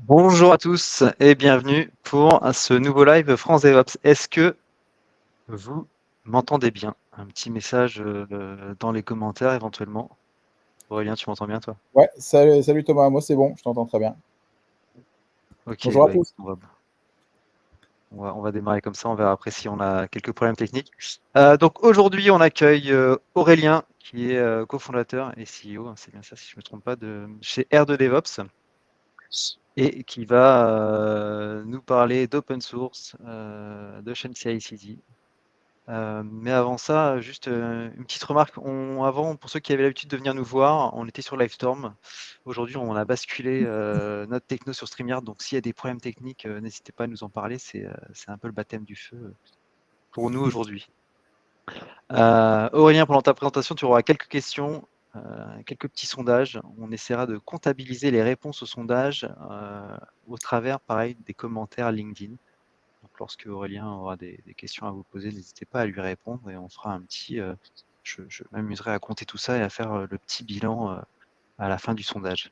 Bonjour à tous et bienvenue pour ce nouveau live France DevOps. Est-ce que vous m'entendez bien? Un petit message dans les commentaires éventuellement. Aurélien, tu m'entends bien toi? Ouais, salut Thomas, moi c'est bon, je t'entends très bien. Ok, Bonjour à bah, écoute, tous. on va démarrer comme ça, on verra après si on a quelques problèmes techniques. Donc aujourd'hui, on accueille Aurélien, qui est cofondateur et CEO, hein, c'est bien ça si je ne me trompe pas, chez R2DevOps, et qui va nous parler d'open source, de chaîne CI/CD. Mais avant ça, juste, une petite remarque. Avant, pour ceux qui avaient l'habitude de venir nous voir, on était sur Livestorm. Aujourd'hui, on a basculé, notre techno sur StreamYard, donc s'il y a des problèmes techniques, n'hésitez pas à nous en parler. C'est un peu le baptême du feu, pour nous aujourd'hui. Aurélien, pendant ta présentation, tu auras quelques questions, quelques petits sondages. On essaiera de comptabiliser les réponses aux sondages, au travers, pareil, des commentaires LinkedIn. Donc, lorsque Aurélien aura des questions à vous poser, n'hésitez pas à lui répondre et on fera un petit. Je m'amuserai à compter tout ça et à faire le petit bilan à la fin du sondage.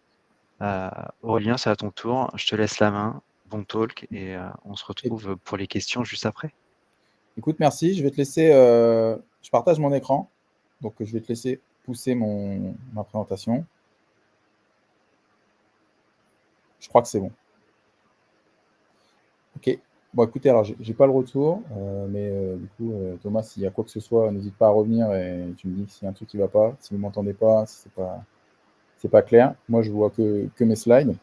Aurélien, c'est à ton tour. Je te laisse la main. Bon talk et on se Et- retrouve pour les questions juste après. Écoute, merci, je vais te laisser, je partage mon écran, donc je vais te laisser pousser ma présentation. Je crois que c'est bon. Ok, bon écoutez, alors j'ai pas le retour, mais du coup, Thomas, s'il y a quoi que ce soit, n'hésite pas à revenir et tu me dis s'il y a un truc qui va pas, si vous m'entendez pas, si c'est pas clair. Moi, je vois que mes slides.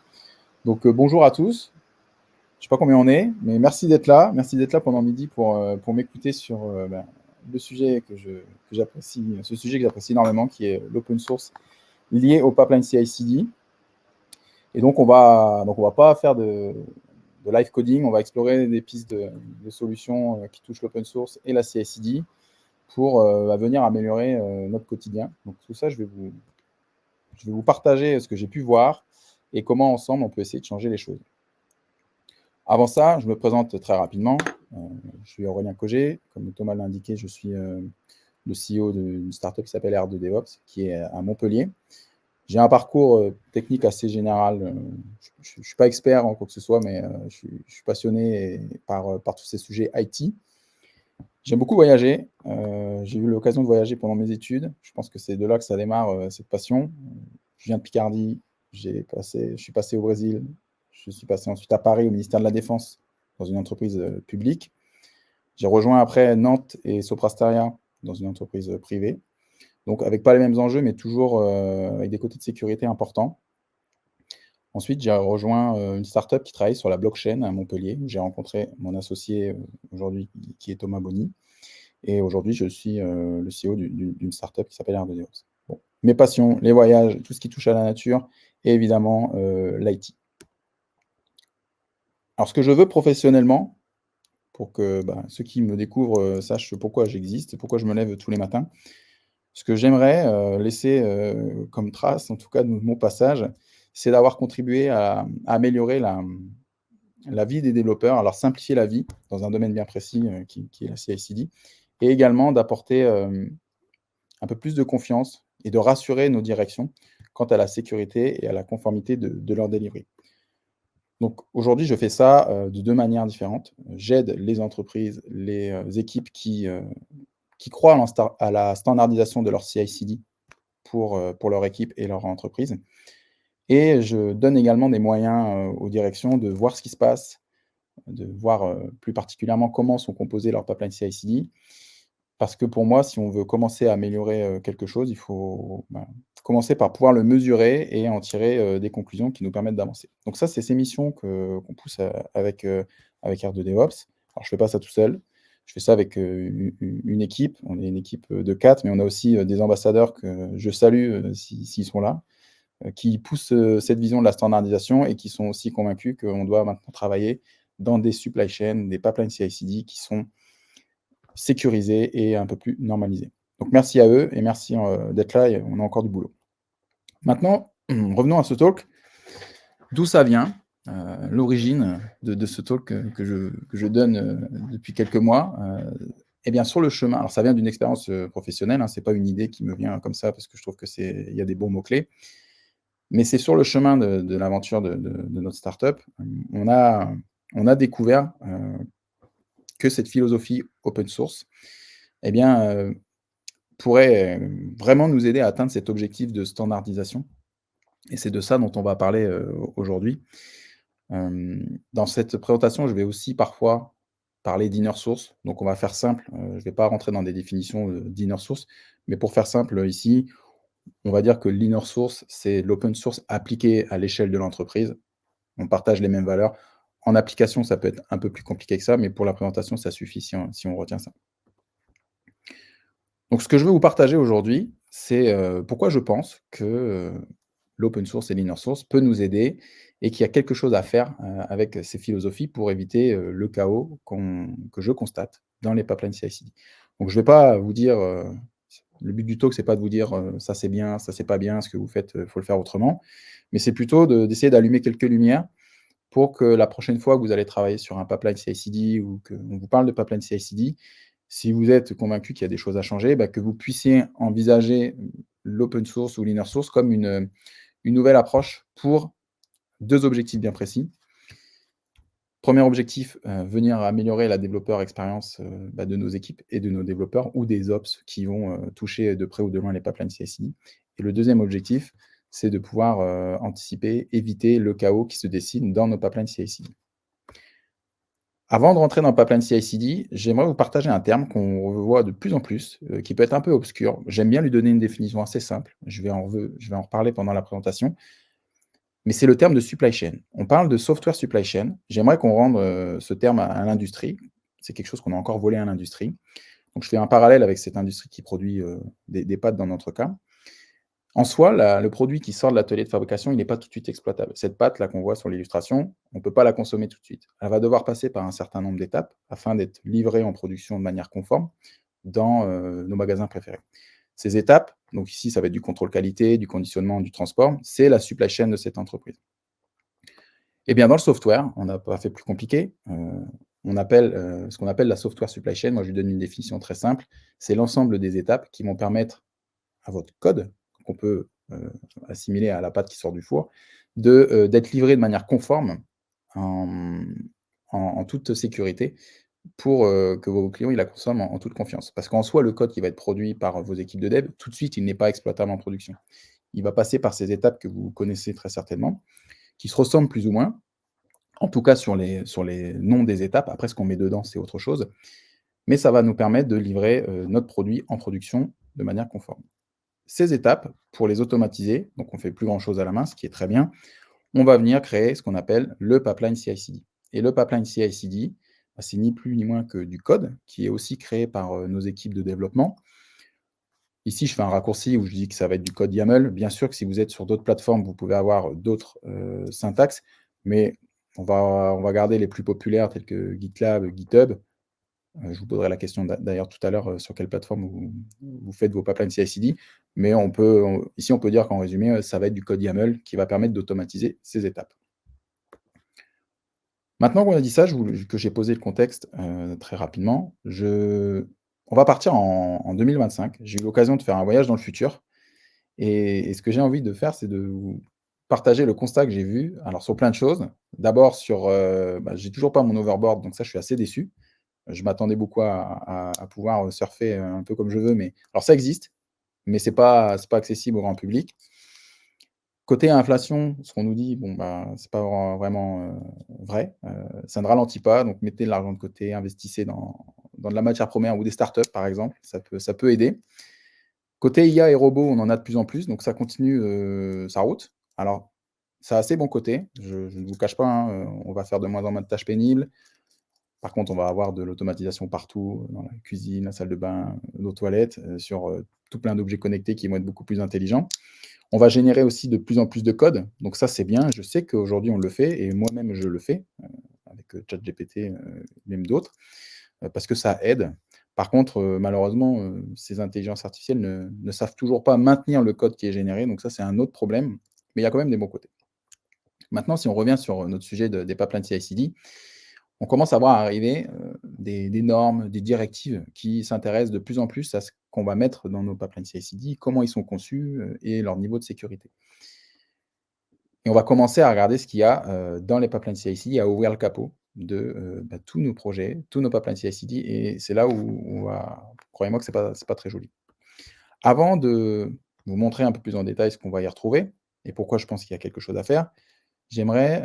Donc bonjour à tous. Je sais pas combien on est, mais merci d'être là. Merci d'être là pendant midi pour m'écouter sur le sujet que j'apprécie, ce sujet que j'apprécie énormément, qui est l'open source lié au pipeline CI/CD. Et donc, on va pas faire de live coding, on va explorer des pistes de solutions qui touchent l'open source et la CI/CD pour venir améliorer notre quotidien. Donc, tout ça, je vais vous partager ce que j'ai pu voir et comment ensemble on peut essayer de changer les choses. Avant ça, je me présente très rapidement. Euh, je suis Aurélien Cogé. Comme Thomas l'a indiqué, je suis le CEO d'une startup qui s'appelle R2DevOps, qui est à Montpellier. J'ai un parcours technique assez général. Je ne suis pas expert en quoi que ce soit, mais je suis passionné par tous ces sujets IT. J'aime beaucoup voyager. J'ai eu l'occasion de voyager pendant mes études. Je pense que c'est de là que ça démarre, cette passion. Je viens de Picardie. Je suis passé au Brésil. Je suis passé ensuite à Paris, au ministère de la Défense, dans une entreprise publique. J'ai rejoint après Nantes et Soprasteria, dans une entreprise privée. Donc, avec pas les mêmes enjeux, mais toujours avec des côtés de sécurité importants. Ensuite, j'ai rejoint une startup qui travaille sur la blockchain à Montpellier, où j'ai rencontré mon associé aujourd'hui, qui est Thomas Bonny. Et aujourd'hui, je suis le CEO d'une startup qui s'appelle R2DevOps. Bon. Mes passions, les voyages, tout ce qui touche à la nature, et évidemment l'IT. Alors, ce que je veux professionnellement, pour que ceux qui me découvrent sachent pourquoi j'existe et pourquoi je me lève tous les matins, ce que j'aimerais laisser comme trace, en tout cas de mon passage, c'est d'avoir contribué à améliorer la vie des développeurs, à leur simplifier la vie dans un domaine bien précis qui est la CI/CD, et également d'apporter un peu plus de confiance et de rassurer nos directions quant à la sécurité et à la conformité de leur delivery. Donc aujourd'hui, je fais ça de deux manières différentes. J'aide les entreprises, les équipes qui croient à la standardisation de leur CI/CD pour leur équipe et leur entreprise. Et je donne également des moyens aux directions de voir ce qui se passe, de voir plus particulièrement comment sont composés leurs pipelines CI/CD. Parce que pour moi, si on veut commencer à améliorer quelque chose, il faut commencer par pouvoir le mesurer et en tirer des conclusions qui nous permettent d'avancer. Donc ça, c'est ces missions qu'on pousse avec R2DevOps. Alors, je ne fais pas ça tout seul. Je fais ça avec une équipe. On est une équipe de 4, mais on a aussi des ambassadeurs que je salue s'ils sont là, qui poussent cette vision de la standardisation et qui sont aussi convaincus qu'on doit maintenant travailler dans des supply chains, des pipelines CI/CD qui sont sécurisés et un peu plus normalisés. Donc merci à eux et merci d'être là, et on a encore du boulot. Maintenant, revenons à ce talk. D'où ça vient, l'origine de ce talk que je donne depuis quelques mois. Eh bien, sur le chemin, alors ça vient d'une expérience professionnelle, hein, c'est pas une idée qui me vient comme ça parce que je trouve que il y a des bons mots-clés. Mais c'est sur le chemin de l'aventure de notre startup, on a découvert, que cette philosophie open source, eh bien, pourrait, vraiment nous aider à atteindre cet objectif de standardisation et c'est de ça dont on va parler, aujourd'hui. Dans cette présentation, je vais aussi parfois parler d'inner source, donc on va faire simple, je ne vais pas rentrer dans des définitions, d'inner source, mais pour faire simple, ici, on va dire que l'inner source, c'est l'open source appliqué à l'échelle de l'entreprise. On partage les mêmes valeurs. En application, ça peut être un peu plus compliqué que ça, mais pour la présentation, ça suffit si on retient ça. Donc ce que je veux vous partager aujourd'hui, c'est, pourquoi je pense que, l'open source et l'inner source peut nous aider et qu'il y a quelque chose à faire, avec ces philosophies pour éviter, le chaos que je constate dans les pipelines CI/CD. Donc je ne vais pas vous dire, le but du talk, c'est pas de vous dire, ça c'est bien, ça c'est pas bien, ce que vous faites, faut le faire autrement. Mais c'est plutôt d'essayer d'allumer quelques lumières pour que la prochaine fois que vous allez travailler sur un pipeline CI/CD ou qu'on vous parle de pipeline CI/CD, si vous êtes convaincu qu'il y a des choses à changer, bah, que vous puissiez envisager l'open source ou l'inner source comme une nouvelle approche pour 2 objectifs bien précis. Premier objectif, venir améliorer la développeur expérience, de nos équipes et de nos développeurs ou des ops qui vont, toucher de près ou de loin les pipelines CI/CD. Et le deuxième objectif, c'est de pouvoir, anticiper, éviter le chaos qui se dessine dans nos pipelines CI/CD. Avant de rentrer dans le pipeline CI/CD, j'aimerais vous partager un terme qu'on revoit de plus en plus, qui peut être un peu obscur. J'aime bien lui donner une définition assez simple. Je vais en reparler pendant la présentation, mais c'est le terme de supply chain. On parle de software supply chain. J'aimerais qu'on rende, ce terme à l'industrie. C'est quelque chose qu'on a encore volé à l'industrie. Donc je fais un parallèle avec cette industrie qui produit, des pâtes dans notre cas. En soi, le produit qui sort de l'atelier de fabrication, il n'est pas tout de suite exploitable. Cette pâte là qu'on voit sur l'illustration, on ne peut pas la consommer tout de suite. Elle va devoir passer par un certain nombre d'étapes afin d'être livrée en production de manière conforme dans, nos magasins préférés. Ces étapes, donc ici, ça va être du contrôle qualité, du conditionnement, du transport, c'est la supply chain de cette entreprise. Eh bien, dans le software, on n'a pas fait plus compliqué. On appelle, ce qu'on appelle la software supply chain, moi je lui donne une définition très simple, c'est l'ensemble des étapes qui vont permettre à votre code, qu'on peut, assimiler à la pâte qui sort du four, d'être livré de manière conforme en en toute sécurité pour, que vos clients, ils la consomment en toute confiance. Parce qu'en soi, le code qui va être produit par vos équipes de dev, tout de suite, il n'est pas exploitable en production. Il va passer par ces étapes que vous connaissez très certainement, qui se ressemblent plus ou moins, en tout cas sur les noms des étapes. Après, ce qu'on met dedans, c'est autre chose, mais ça va nous permettre de livrer, notre produit en production de manière conforme. Ces étapes, pour les automatiser, donc on ne fait plus grand chose à la main, ce qui est très bien, on va venir créer ce qu'on appelle le pipeline CI/CD. Et le pipeline CI/CD, bah, c'est ni plus ni moins que du code qui est aussi créé par, nos équipes de développement. Ici, je fais un raccourci où je dis que ça va être du code YAML. Bien sûr que si vous êtes sur d'autres plateformes, vous pouvez avoir d'autres, syntaxes, mais on va garder les plus populaires tels que GitLab, GitHub. Je vous poserai la question d'ailleurs tout à l'heure, sur quelle plateforme vous faites vos pipelines CI/CD, mais ici, on peut dire qu'en résumé, ça va être du code YAML qui va permettre d'automatiser ces étapes. Maintenant qu'on a dit ça, que j'ai posé le contexte, très rapidement, on va partir en 2025. J'ai eu l'occasion de faire un voyage dans le futur et ce que j'ai envie de faire, c'est de vous partager le constat que j'ai vu, alors sur plein de choses. D'abord sur, j'ai toujours pas mon overboard, donc ça, je suis assez déçu. Je m'attendais beaucoup à pouvoir, surfer, un peu comme je veux, mais alors ça existe, mais c'est pas accessible au grand public. Côté inflation, ce qu'on nous dit, bon, bah, c'est pas vraiment, vrai. Ça ne ralentit pas, donc mettez de l'argent de côté, investissez dans de la matière première ou des startups, par exemple, ça peut aider. Côté IA et robots, on en a de plus en plus, donc ça continue, sa route. Alors, ça a ses bons côtés, je ne vous cache pas, hein, on va faire de moins en moins de tâches pénibles. Par contre, on va avoir de l'automatisation partout, dans la cuisine, la salle de bain, nos toilettes, sur, tout plein d'objets connectés qui vont être beaucoup plus intelligents. On va générer aussi de plus en plus de code, donc ça, c'est bien. Je sais qu'aujourd'hui, on le fait et moi-même, je le fais, avec, ChatGPT, même d'autres, parce que ça aide. Par contre, malheureusement, ces intelligences artificielles ne savent toujours pas maintenir le code qui est généré, donc ça, c'est un autre problème, mais il y a quand même des bons côtés. Maintenant, si on revient sur notre sujet des pipelines CI/CD, on commence à voir arriver, des normes, des directives qui s'intéressent de plus en plus à ce qu'on va mettre dans nos pipelines CI/CD, comment ils sont conçus, et leur niveau de sécurité. Et on va commencer à regarder ce qu'il y a dans les pipelines CI/CD, à ouvrir le capot de tous nos projets, tous nos pipelines CI/CD. Et c'est là où on va... Croyez-moi que c'est pas très joli. Avant de vous montrer un peu plus en détail ce qu'on va y retrouver et pourquoi je pense qu'il y a quelque chose à faire, j'aimerais,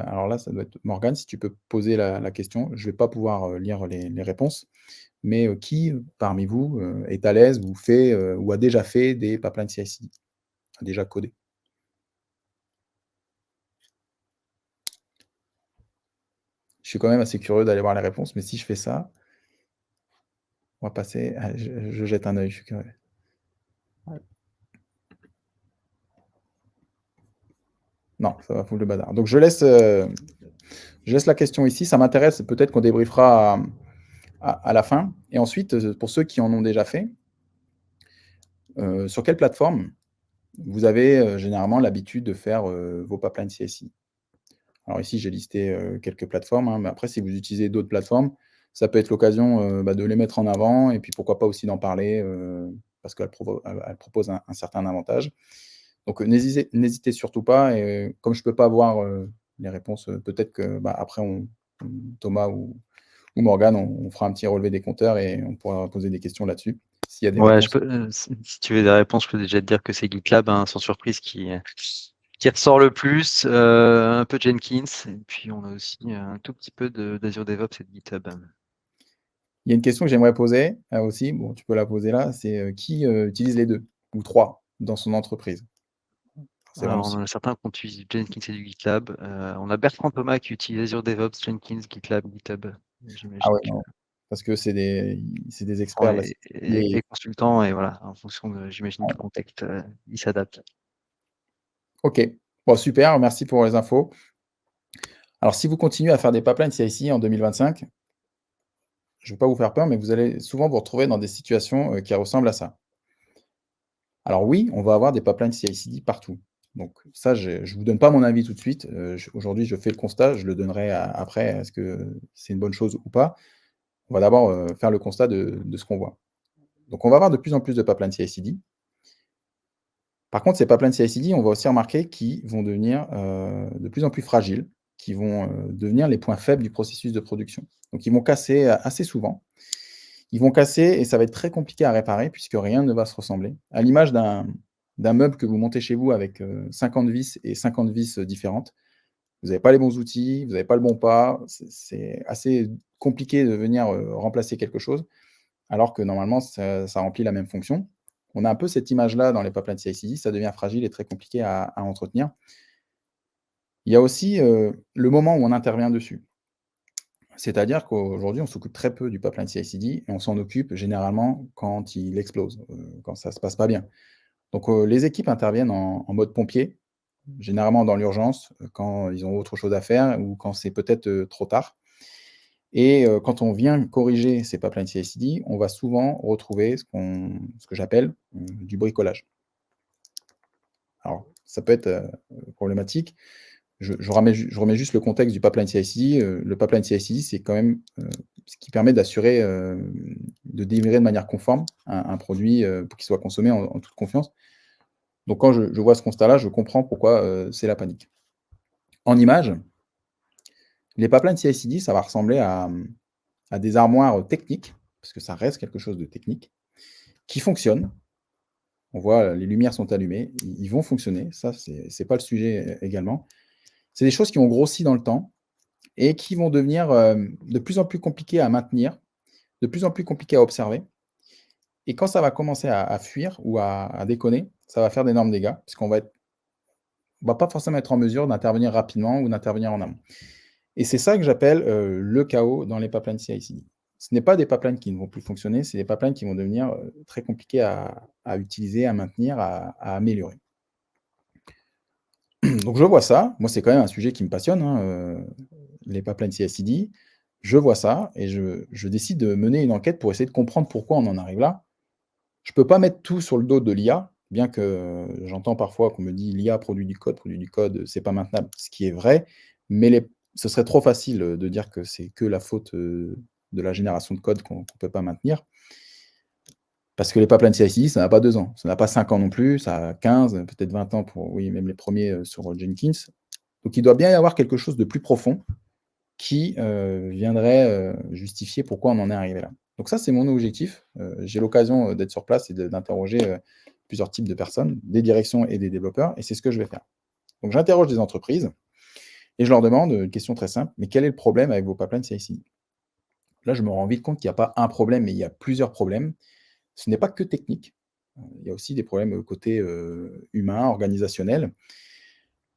alors là, ça doit être Morgane, si tu peux poser la question. Je ne vais pas pouvoir lire les réponses, mais qui parmi vous est à l'aise ou fait ou a déjà fait des pipelines CI/CD, a déjà codé? Je suis quand même assez curieux d'aller voir les réponses, mais si je fais ça, on va passer. Je jette un œil, je suis curieux. Non, ça va foutre le bazar. Donc je laisse la question ici. Ça m'intéresse, peut-être qu'on débriefera à la fin. Et ensuite, pour ceux qui en ont déjà fait, sur quelle plateforme vous avez généralement l'habitude de faire vos pipelines CI/CD? Alors ici, j'ai listé quelques plateformes, hein, mais après, si vous utilisez d'autres plateformes, ça peut être l'occasion de les mettre en avant et puis pourquoi pas aussi d'en parler parce qu'elles elles proposent un certain avantage. Donc n'hésitez surtout pas. Et comme je ne peux pas voir les réponses, peut-être que après, Thomas ou Morgane, on fera un petit relevé des compteurs et on pourra poser des questions là-dessus. S'il y a des Ouais, je réponses. peux, si tu veux des réponses, je peux déjà te dire que c'est GitLab, hein, sans surprise, qui ressort le plus, un peu Jenkins, et puis on a aussi un tout petit peu d'Azure DevOps et de GitHub. Il y a une question que j'aimerais poser aussi, bon, tu peux la poser là, c'est qui utilise les deux ou trois dans son entreprise? C'est vraiment Alors, on en a certains qui utilisent du Jenkins et du GitLab. On a Bertrand Thomas qui utilise Azure DevOps, Jenkins, GitLab, GitHub. ah J'imagine ouais, que non, parce que c'est des on experts de la est sécurité. consultants et voilà, en fonction de, j'imagine, du contexte, ils s'adaptent. OK, bon super, merci pour les infos. Alors si vous continuez à faire des pipelines CI/CD en 2025, je ne vais pas vous faire peur, mais vous allez souvent vous retrouver dans des situations qui ressemblent à ça. Alors oui, on va avoir des pipelines CI/CD partout. Donc ça, je ne vous donne pas mon avis tout de suite. Aujourd'hui, je fais le constat, je le donnerai après, est-ce que c'est une bonne chose ou pas? On va d'abord faire le constat de ce qu'on voit. Donc on va avoir de plus en plus de pipelines CI/CD. Par contre, ces pipelines CI/CD, on va aussi remarquer qu'ils vont devenir de plus en plus fragiles, qui vont devenir les points faibles du processus de production. Donc ils vont casser assez souvent. Ils vont casser et ça va être très compliqué à réparer puisque rien ne va se ressembler. À l'image d'un meuble que vous montez chez vous avec 50 vis et 50 vis différentes. Vous n'avez pas les bons outils, vous n'avez pas le bon pas. C'est assez compliqué de venir remplacer quelque chose alors que normalement, ça remplit la même fonction. On a un peu cette image-là dans les pipelines CI/CD, ça devient fragile et très compliqué à entretenir. Il y a aussi le moment où on intervient dessus. C'est-à-dire qu'aujourd'hui, on s'occupe très peu du pipeline CI/CD et on s'en occupe généralement quand il explose, quand ça ne se passe pas bien. Donc les équipes interviennent en mode pompier, généralement dans l'urgence, quand ils ont autre chose à faire ou quand c'est peut-être trop tard. Et quand on vient corriger ces pipelines CI/CD, on va souvent retrouver ce que j'appelle du bricolage. Alors, ça peut être problématique. Je remets juste le contexte du pipeline CI/CD. Le pipeline CI/CD, c'est quand même ce qui permet d'assurer, de délivrer de manière conforme un produit pour qu'il soit consommé en toute confiance. Donc, quand je vois ce constat-là, je comprends pourquoi c'est la panique. En image, les pipelines CI/CD, ça va ressembler à des armoires techniques, parce que ça reste quelque chose de technique, qui fonctionnent. On voit, les lumières sont allumées, ils vont fonctionner. Ça, c'est pas le sujet également. C'est des choses qui ont grossi dans le temps et qui vont devenir de plus en plus compliquées à maintenir, de plus en plus compliquées à observer. Et quand ça va commencer à fuir ou à déconner, ça va faire d'énormes dégâts, puisqu'on va va pas forcément être en mesure d'intervenir rapidement ou d'intervenir en amont. Et c'est ça que j'appelle le chaos dans les pipelines CI/CD. Ce n'est pas des pipelines qui ne vont plus fonctionner, c'est des pipelines qui vont devenir très compliqués à utiliser, à maintenir, à améliorer. Donc je vois ça. Moi, c'est quand même un sujet qui me passionne, hein, les pipelines CI/CD. Je vois ça et je décide de mener une enquête pour essayer de comprendre pourquoi on en arrive là. Je ne peux pas mettre tout sur le dos de l'IA, bien que j'entends parfois qu'on me dit: «L'IA produit du code, c'est pas maintenable», ce qui est vrai, mais ce serait trop facile de dire que c'est que la faute de la génération de code qu'on ne peut pas maintenir. Parce que les pipelines CI/CD, ça n'a pas 2 ans, ça n'a pas 5 ans non plus, ça a 15, peut-être 20 ans pour oui, même les premiers sur Jenkins. Donc il doit bien y avoir quelque chose de plus profond qui, viendrait, justifier pourquoi on en est arrivé là. Donc ça, c'est mon objectif. J'ai l'occasion, d'être sur place et d'interroger, plusieurs types de personnes, des directions et des développeurs, et c'est ce que je vais faire. Donc j'interroge des entreprises et je leur demande, une question très simple: «Mais quel est le problème avec vos pipelines CI/CD?» Là, je me rends vite compte qu'il n'y a pas un problème, mais il y a plusieurs problèmes. Ce n'est pas que technique, il y a aussi des problèmes, côté, humain, organisationnel.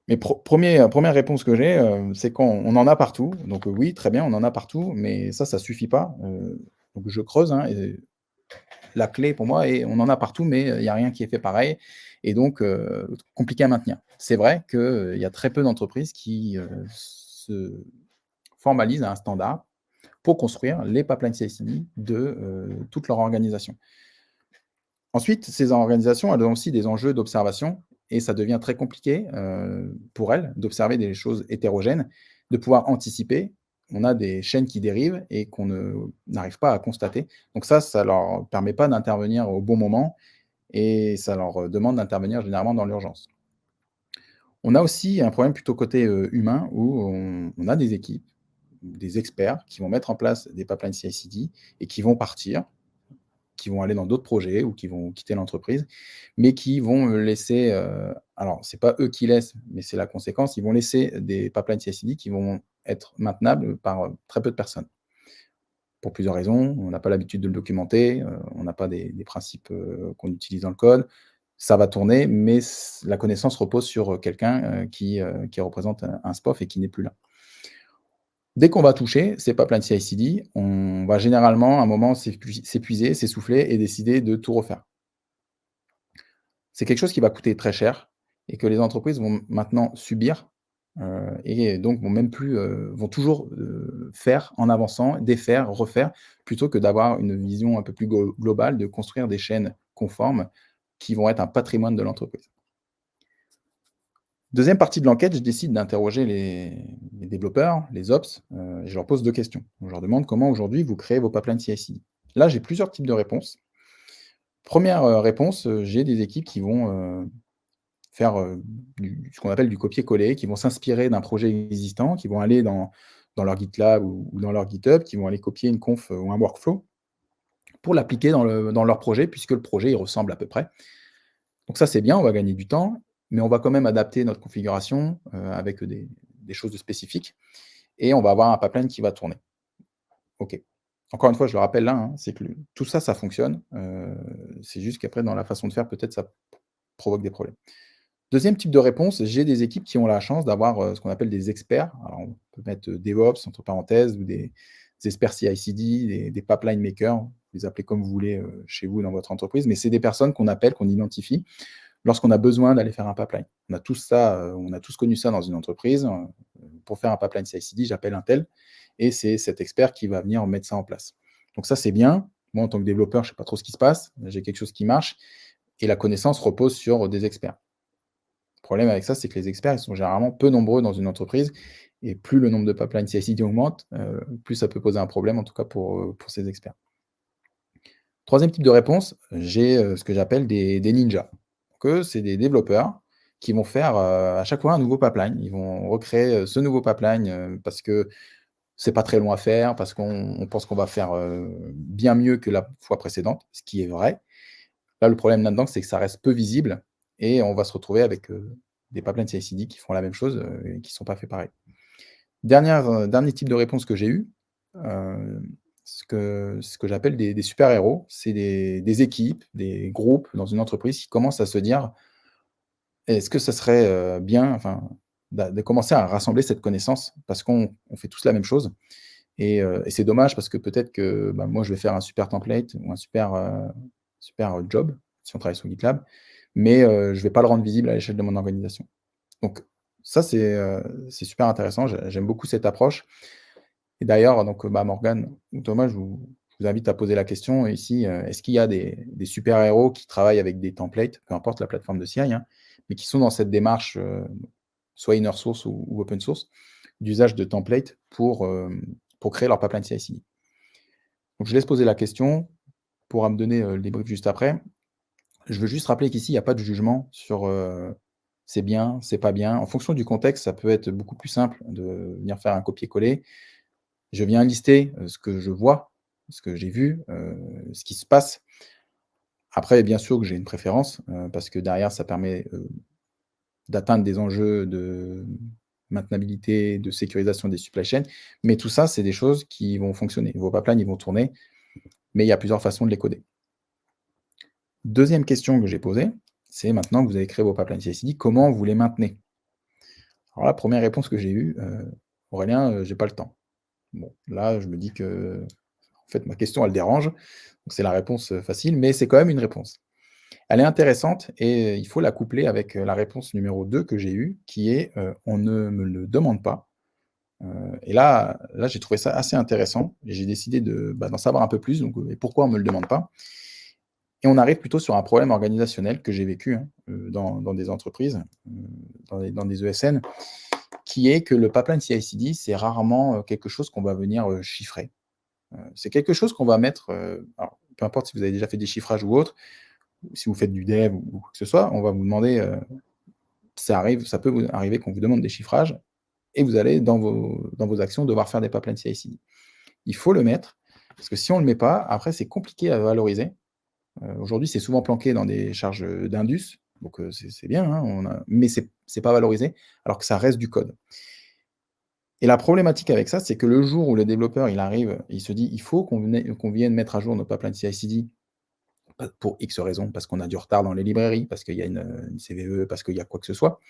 Mais 1re réponse que j'ai, c'est qu'on en a partout. Donc, oui, très bien, on en a partout, mais ça suffit pas. Donc je creuse, hein, et la clé pour moi est on en a partout, mais il y a rien qui est fait pareil et donc compliqué à maintenir. C'est vrai qu'il y a très peu d'entreprises qui, se formalisent à un standard pour construire les pipelines CI/CD de, toute leur organisation. Ensuite, ces organisations, elles ont aussi des enjeux d'observation et ça devient très compliqué, pour elles d'observer des choses hétérogènes, de pouvoir anticiper. On a des chaînes qui dérivent et qu'on n'arrive pas à constater. Donc ça leur permet pas d'intervenir au bon moment et ça leur demande d'intervenir généralement dans l'urgence. On a aussi un problème plutôt côté, humain où on a des équipes, des experts qui vont mettre en place des pipelines CI/CD et qui vont partir, qui vont aller dans d'autres projets ou qui vont quitter l'entreprise, mais qui vont, laisser, alors c'est pas eux qui laissent, mais c'est la conséquence, ils vont laisser des pipelines CI/CD qui vont être maintenables par, très peu de personnes. Pour plusieurs raisons, on n'a pas l'habitude de le documenter, on n'a pas des principes, qu'on utilise dans le code. Ça va tourner, mais la connaissance repose sur, quelqu'un, qui représente un SPOF et qui n'est plus là. Dès qu'on va toucher ces pipelines CI/CD, on va généralement, à un moment, s'épuiser, s'essouffler et décider de tout refaire. C'est quelque chose qui va coûter très cher et que les entreprises vont maintenant subir, et donc vont même plus, vont toujours, faire en avançant, défaire, refaire, plutôt que d'avoir une vision un peu plus globale, de construire des chaînes conformes qui vont être un patrimoine de l'entreprise. Deuxième partie de l'enquête, je décide d'interroger les développeurs, les ops, et je leur pose 2 questions. Je leur demande: «Comment aujourd'hui vous créez vos pipelines CI/CD?» Là, j'ai plusieurs types de réponses. Première réponse, j'ai des équipes qui vont, faire, ce qu'on appelle du copier-coller, qui vont s'inspirer d'un projet existant, qui vont aller dans leur GitLab ou dans leur GitHub, qui vont aller copier une conf, ou un workflow pour l'appliquer dans leur projet puisque le projet, il ressemble à peu près. Donc ça, c'est bien, on va gagner du temps, mais on va quand même adapter notre configuration, avec des choses spécifiques et on va avoir un pipeline qui va tourner. OK. Encore une fois, je le rappelle là, hein, c'est que tout ça, ça fonctionne, c'est juste qu'après dans la façon de faire, peut-être ça provoque des problèmes. Deuxième type de réponse, j'ai des équipes qui ont la chance d'avoir, ce qu'on appelle des experts. Alors on peut mettre, DevOps entre parenthèses ou des experts CI/CD, des pipeline makers, vous les appelez comme vous voulez, chez vous dans votre entreprise, mais c'est des personnes qu'on appelle, qu'on identifie lorsqu'on a besoin d'aller faire un pipeline. On a tous ça, on a tous connu ça dans une entreprise, pour faire un pipeline CI/CD, j'appelle un tel et c'est cet expert qui va venir mettre ça en place. Donc ça, c'est bien. Moi, en tant que développeur, je ne sais pas trop ce qui se passe, j'ai quelque chose qui marche et la connaissance repose sur des experts. Le problème avec ça, c'est que les experts, ils sont généralement peu nombreux dans une entreprise et plus le nombre de pipelines CI/CD augmente, plus ça peut poser un problème, en tout cas pour ces experts. Troisième type de réponse, j'ai, ce que j'appelle des ninjas. Donc eux, c'est des développeurs qui vont faire, à chaque fois un nouveau pipeline. Ils vont recréer, ce nouveau pipeline, parce que c'est pas très long à faire, parce qu'on pense qu'on va faire, bien mieux que la fois précédente, ce qui est vrai. Là, le problème là-dedans, c'est que ça reste peu visible et on va se retrouver avec, des pipelines CI/CD qui font la même chose, et qui ne sont pas faits pareil. Dernier type de réponse que j'ai eu, heu, ce que j'appelle des super-héros. C'est des équipes, des groupes dans une entreprise qui commencent à se dire: «Est-ce que ça serait, bien, enfin, de commencer à rassembler cette connaissance?» parce qu'on fait tous la même chose et c'est dommage parce que peut-être que, bah, moi, je vais faire un super template ou un super job, si on travaille sur GitLab, mais je ne vais pas le rendre visible à l'échelle de mon organisation. Donc ça, c'est super intéressant. J'aime beaucoup cette approche et d'ailleurs, donc bah, Morgane ou Thomas, je vous invite à poser la question ici, est-ce qu'il y a des super héros qui travaillent avec des templates, peu importe la plateforme de CI, hein, mais qui sont dans cette démarche, soit inner source ou open source, d'usage de templates pour créer leur pipeline CI/CD? Donc je laisse poser la question. pourra me donner, le débrief juste après. Je veux juste rappeler qu'ici, il y a pas de jugement sur, c'est bien, c'est pas bien. En fonction du contexte, ça peut être beaucoup plus simple de venir faire un copier-coller. Je viens lister, ce que je vois, ce que j'ai vu, ce qui se passe. Après, bien sûr que j'ai une préférence, parce que derrière, ça permet, d'atteindre des enjeux de maintenabilité, de sécurisation des supply chains. Mais tout ça, c'est des choses qui vont fonctionner. Vos pipelines, ils vont tourner, mais il y a plusieurs façons de les coder. Deuxième question que j'ai posée, c'est maintenant que vous avez créé vos pipelines CI/CD, comment vous les maintenez? Alors la première réponse que j'ai eue: «Aurélien, j'ai pas le temps». Bon, là, je me dis que, en fait, ma question, elle dérange, donc c'est la réponse, facile, mais c'est quand même une réponse. Elle est intéressante et il faut la coupler avec, la réponse numéro 2 que j'ai eue, qui est, «On ne me le demande pas». Et là, j'ai trouvé ça assez intéressant et j'ai décidé d'en savoir un peu plus, donc et pourquoi on me le demande pas? Et on arrive plutôt sur un problème organisationnel que j'ai vécu, hein, dans des entreprises, dans des ESN, qui est que le pipeline CI/CD, c'est rarement, quelque chose qu'on va venir, chiffrer. C'est quelque chose qu'on va mettre, alors peu importe si vous avez déjà fait des chiffrages ou autre, ou si vous faites du dev ou quoi que ce soit, on va vous demander, ça peut vous arriver qu'on vous demande des chiffrages et vous allez dans vos actions devoir faire des pipelines CI/CD. Il faut le mettre, parce que si on ne le met pas, après c'est compliqué à valoriser. Aujourd'hui, c'est souvent planqué dans des charges, d'indus, donc c'est bien, hein, mais c'est pas valorisé, alors que ça reste du code. Et la problématique avec ça, c'est que le jour où le développeur, il arrive, il se dit: «Il faut qu'on vienne mettre à jour nos pipelines CI/CD», pour X raisons, parce qu'on a du retard dans les librairies, parce qu'il y a une CVE, parce qu'il y a quoi que ce soit.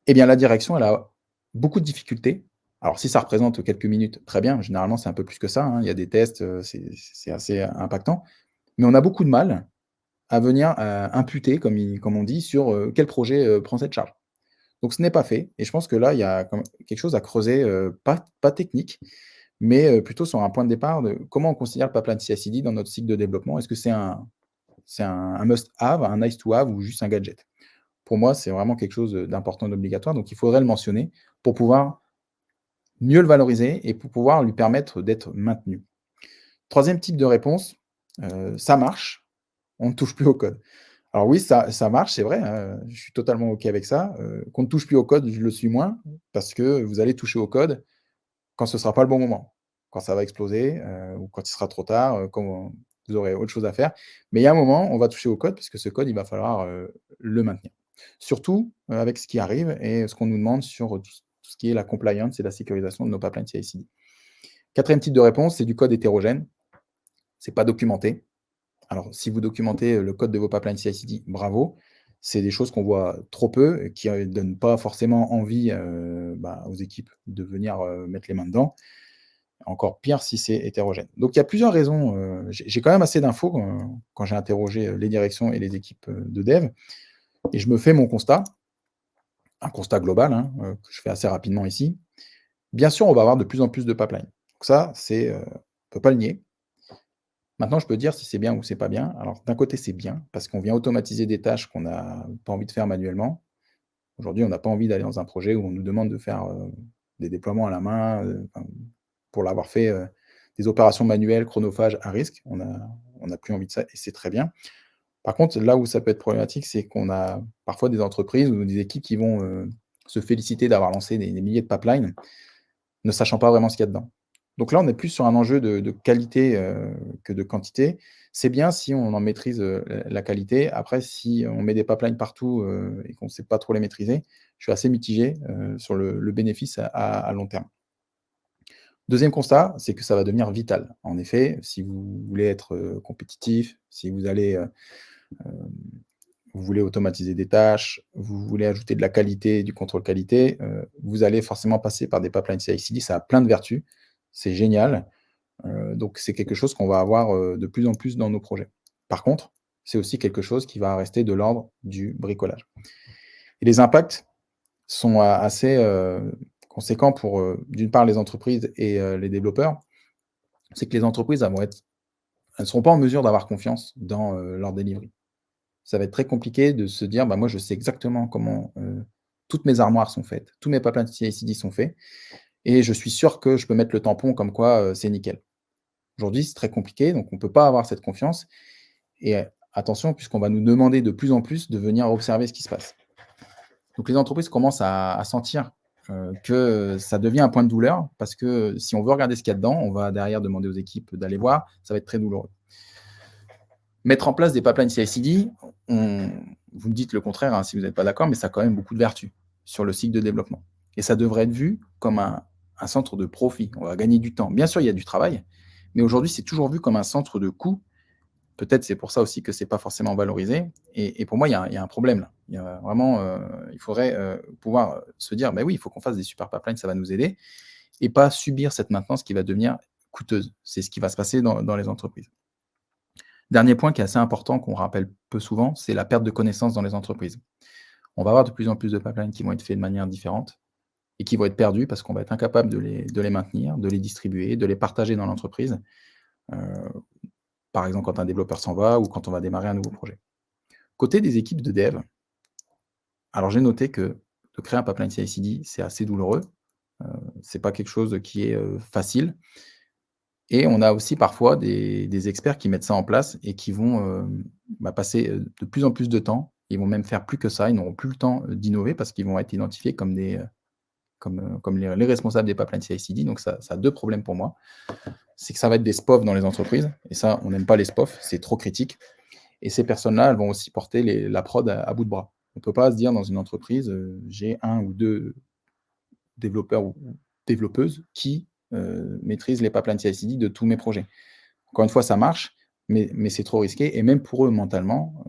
Eh bien, la direction, elle a beaucoup de difficultés. Alors si ça représente quelques minutes, très bien, généralement, c'est un peu plus que ça, hein. Il y a des tests, c'est assez impactant. Mais on a beaucoup de mal à venir, imputer, comme on dit, sur, quel projet, prend cette charge. Donc ce n'est pas fait et je pense que là, il y a quand quelque chose à creuser, pas technique, mais, plutôt sur un point de départ de comment on considère le pipeline CI/CD dans notre cycle de développement? Est-ce que c'est un must have, un nice to have ou juste un gadget? Pour moi, c'est vraiment quelque chose, d'important, d'obligatoire, donc il faudrait le mentionner pour pouvoir mieux le valoriser et pour pouvoir lui permettre d'être maintenu. Troisième type de réponse, ça marche, on ne touche plus au code. Alors oui, ça marche, c'est vrai, hein, je suis totalement OK avec ça, qu'on ne touche plus au code, je le suis moins, parce que vous allez toucher au code quand ce sera pas le bon moment, quand ça va exploser, ou quand il sera trop tard, quand vous aurez autre chose à faire. Mais il y a un moment, on va toucher au code parce que ce code, il va falloir, le maintenir. Surtout, avec ce qui arrive et ce qu'on nous demande sur tout ce qui est la compliance et la sécurisation de nos pipelines CI/CD. 4e type de réponse, c'est du code hétérogène, c'est pas documenté. Alors si vous documentez, le code de vos pipelines CI/CD, bravo. C'est des choses qu'on voit trop peu et qui, donnent pas forcément envie, aux équipes de venir, mettre les mains dedans. Encore pire si c'est hétérogène. Donc il y a plusieurs raisons, j'ai quand même assez d'infos, quand j'ai interrogé, les directions et les équipes, de dev et je me fais mon constat, un constat global, hein, que je fais assez rapidement ici. Bien sûr, on va avoir de plus en plus de pipelines. Donc ça, on peut pas le nier. Maintenant, je peux dire si c'est bien ou c'est pas bien. Alors d'un côté, c'est bien parce qu'on vient automatiser des tâches qu'on n'a pas envie de faire manuellement. Aujourd'hui, on n'a pas envie d'aller dans un projet où on nous demande de faire, des déploiements à la main, enfin, pour l'avoir fait, des opérations manuelles chronophages à risque. On a plus envie de ça et c'est très bien. Par contre, là où ça peut être problématique, c'est qu'on a parfois des entreprises ou des équipes qui vont, se féliciter d'avoir lancé des milliers de pipelines, ne sachant pas vraiment ce qu'il y a dedans. Donc là, on est plus sur un enjeu de qualité, que de quantité. C'est bien si on en maîtrise, la qualité. Après, si on met des pipelines partout, et qu'on ne sait pas trop les maîtriser, je suis assez mitigé, sur le bénéfice à long terme. Deuxième constat, c'est que ça va devenir vital. En effet, si vous voulez être, compétitif, si vous voulez automatiser des tâches, vous voulez ajouter de la qualité, du contrôle qualité, vous allez forcément passer par des pipelines CI/CD. Ça a plein de vertus, c'est génial. Donc c'est quelque chose qu'on va avoir, de plus en plus dans nos projets. Par contre, c'est aussi quelque chose qui va rester de l'ordre du bricolage. Et les impacts sont assez, conséquents pour, d'une part les entreprises et les développeurs. C'est que les entreprises, elles ne seront pas en mesure d'avoir confiance dans, leur delivery. Ça va être très compliqué de se dire: «Bah, moi, je sais exactement comment, toutes mes armoires sont faites, tous mes pipelines CI/CD sont faits et je suis sûr que je peux mettre le tampon comme quoi, c'est nickel». Aujourd'hui, c'est très compliqué, donc on ne peut pas avoir cette confiance. Et attention, puisqu'on va nous demander de plus en plus de venir observer ce qui se passe. Donc les entreprises commencent à sentir que ça devient un point de douleur, parce que si on veut regarder ce qu'il y a dedans, on va derrière demander aux équipes d'aller voir, ça va être très douloureux. Mettre en place des pipelines CI/CD, vous me dites le contraire hein, si vous n'êtes pas d'accord, mais ça a quand même beaucoup de vertus sur le cycle de développement. Et ça devrait être vu comme un centre de profit. On va gagner du temps. Bien sûr, il y a du travail, mais aujourd'hui, c'est toujours vu comme un centre de coût. Peut-être c'est pour ça aussi que ce n'est pas forcément valorisé. Et pour moi, il y a un problème là. Il y a vraiment, il faudrait pouvoir se dire, bah oui, il faut qu'on fasse des super pipelines, ça va nous aider, et pas subir cette maintenance qui va devenir coûteuse. C'est ce qui va se passer dans les entreprises. Dernier point qui est assez important, qu'on rappelle peu souvent, c'est la perte de connaissances dans les entreprises. On va avoir de plus en plus de pipelines qui vont être faits de manière différente et qui vont être perdus parce qu'on va être incapable de les maintenir, de les distribuer, de les partager dans l'entreprise. Par exemple, quand un développeur s'en va ou quand on va démarrer un nouveau projet. Côté des équipes de dev, alors j'ai noté que de créer un pipeline CI/CD, c'est assez douloureux. C'est pas quelque chose qui est facile. Et on a aussi parfois des experts qui mettent ça en place et qui vont passer de plus en plus de temps. Ils vont même faire plus que ça. Ils n'auront plus le temps d'innover parce qu'ils vont être identifiés comme comme les responsables des pipelines CI/CD. Donc ça a deux problèmes pour moi. C'est que ça va être des SPOF dans les entreprises. Et ça, on n'aime pas les SPOF. C'est trop critique. Et ces personnes-là, elles vont aussi porter la prod à bout de bras. On ne peut pas se dire dans une entreprise, j'ai un ou deux développeurs ou développeuses qui maîtrisent les pipelines CI/CD de tous mes projets. Encore une fois, ça marche, mais c'est trop risqué. Et même pour eux, mentalement,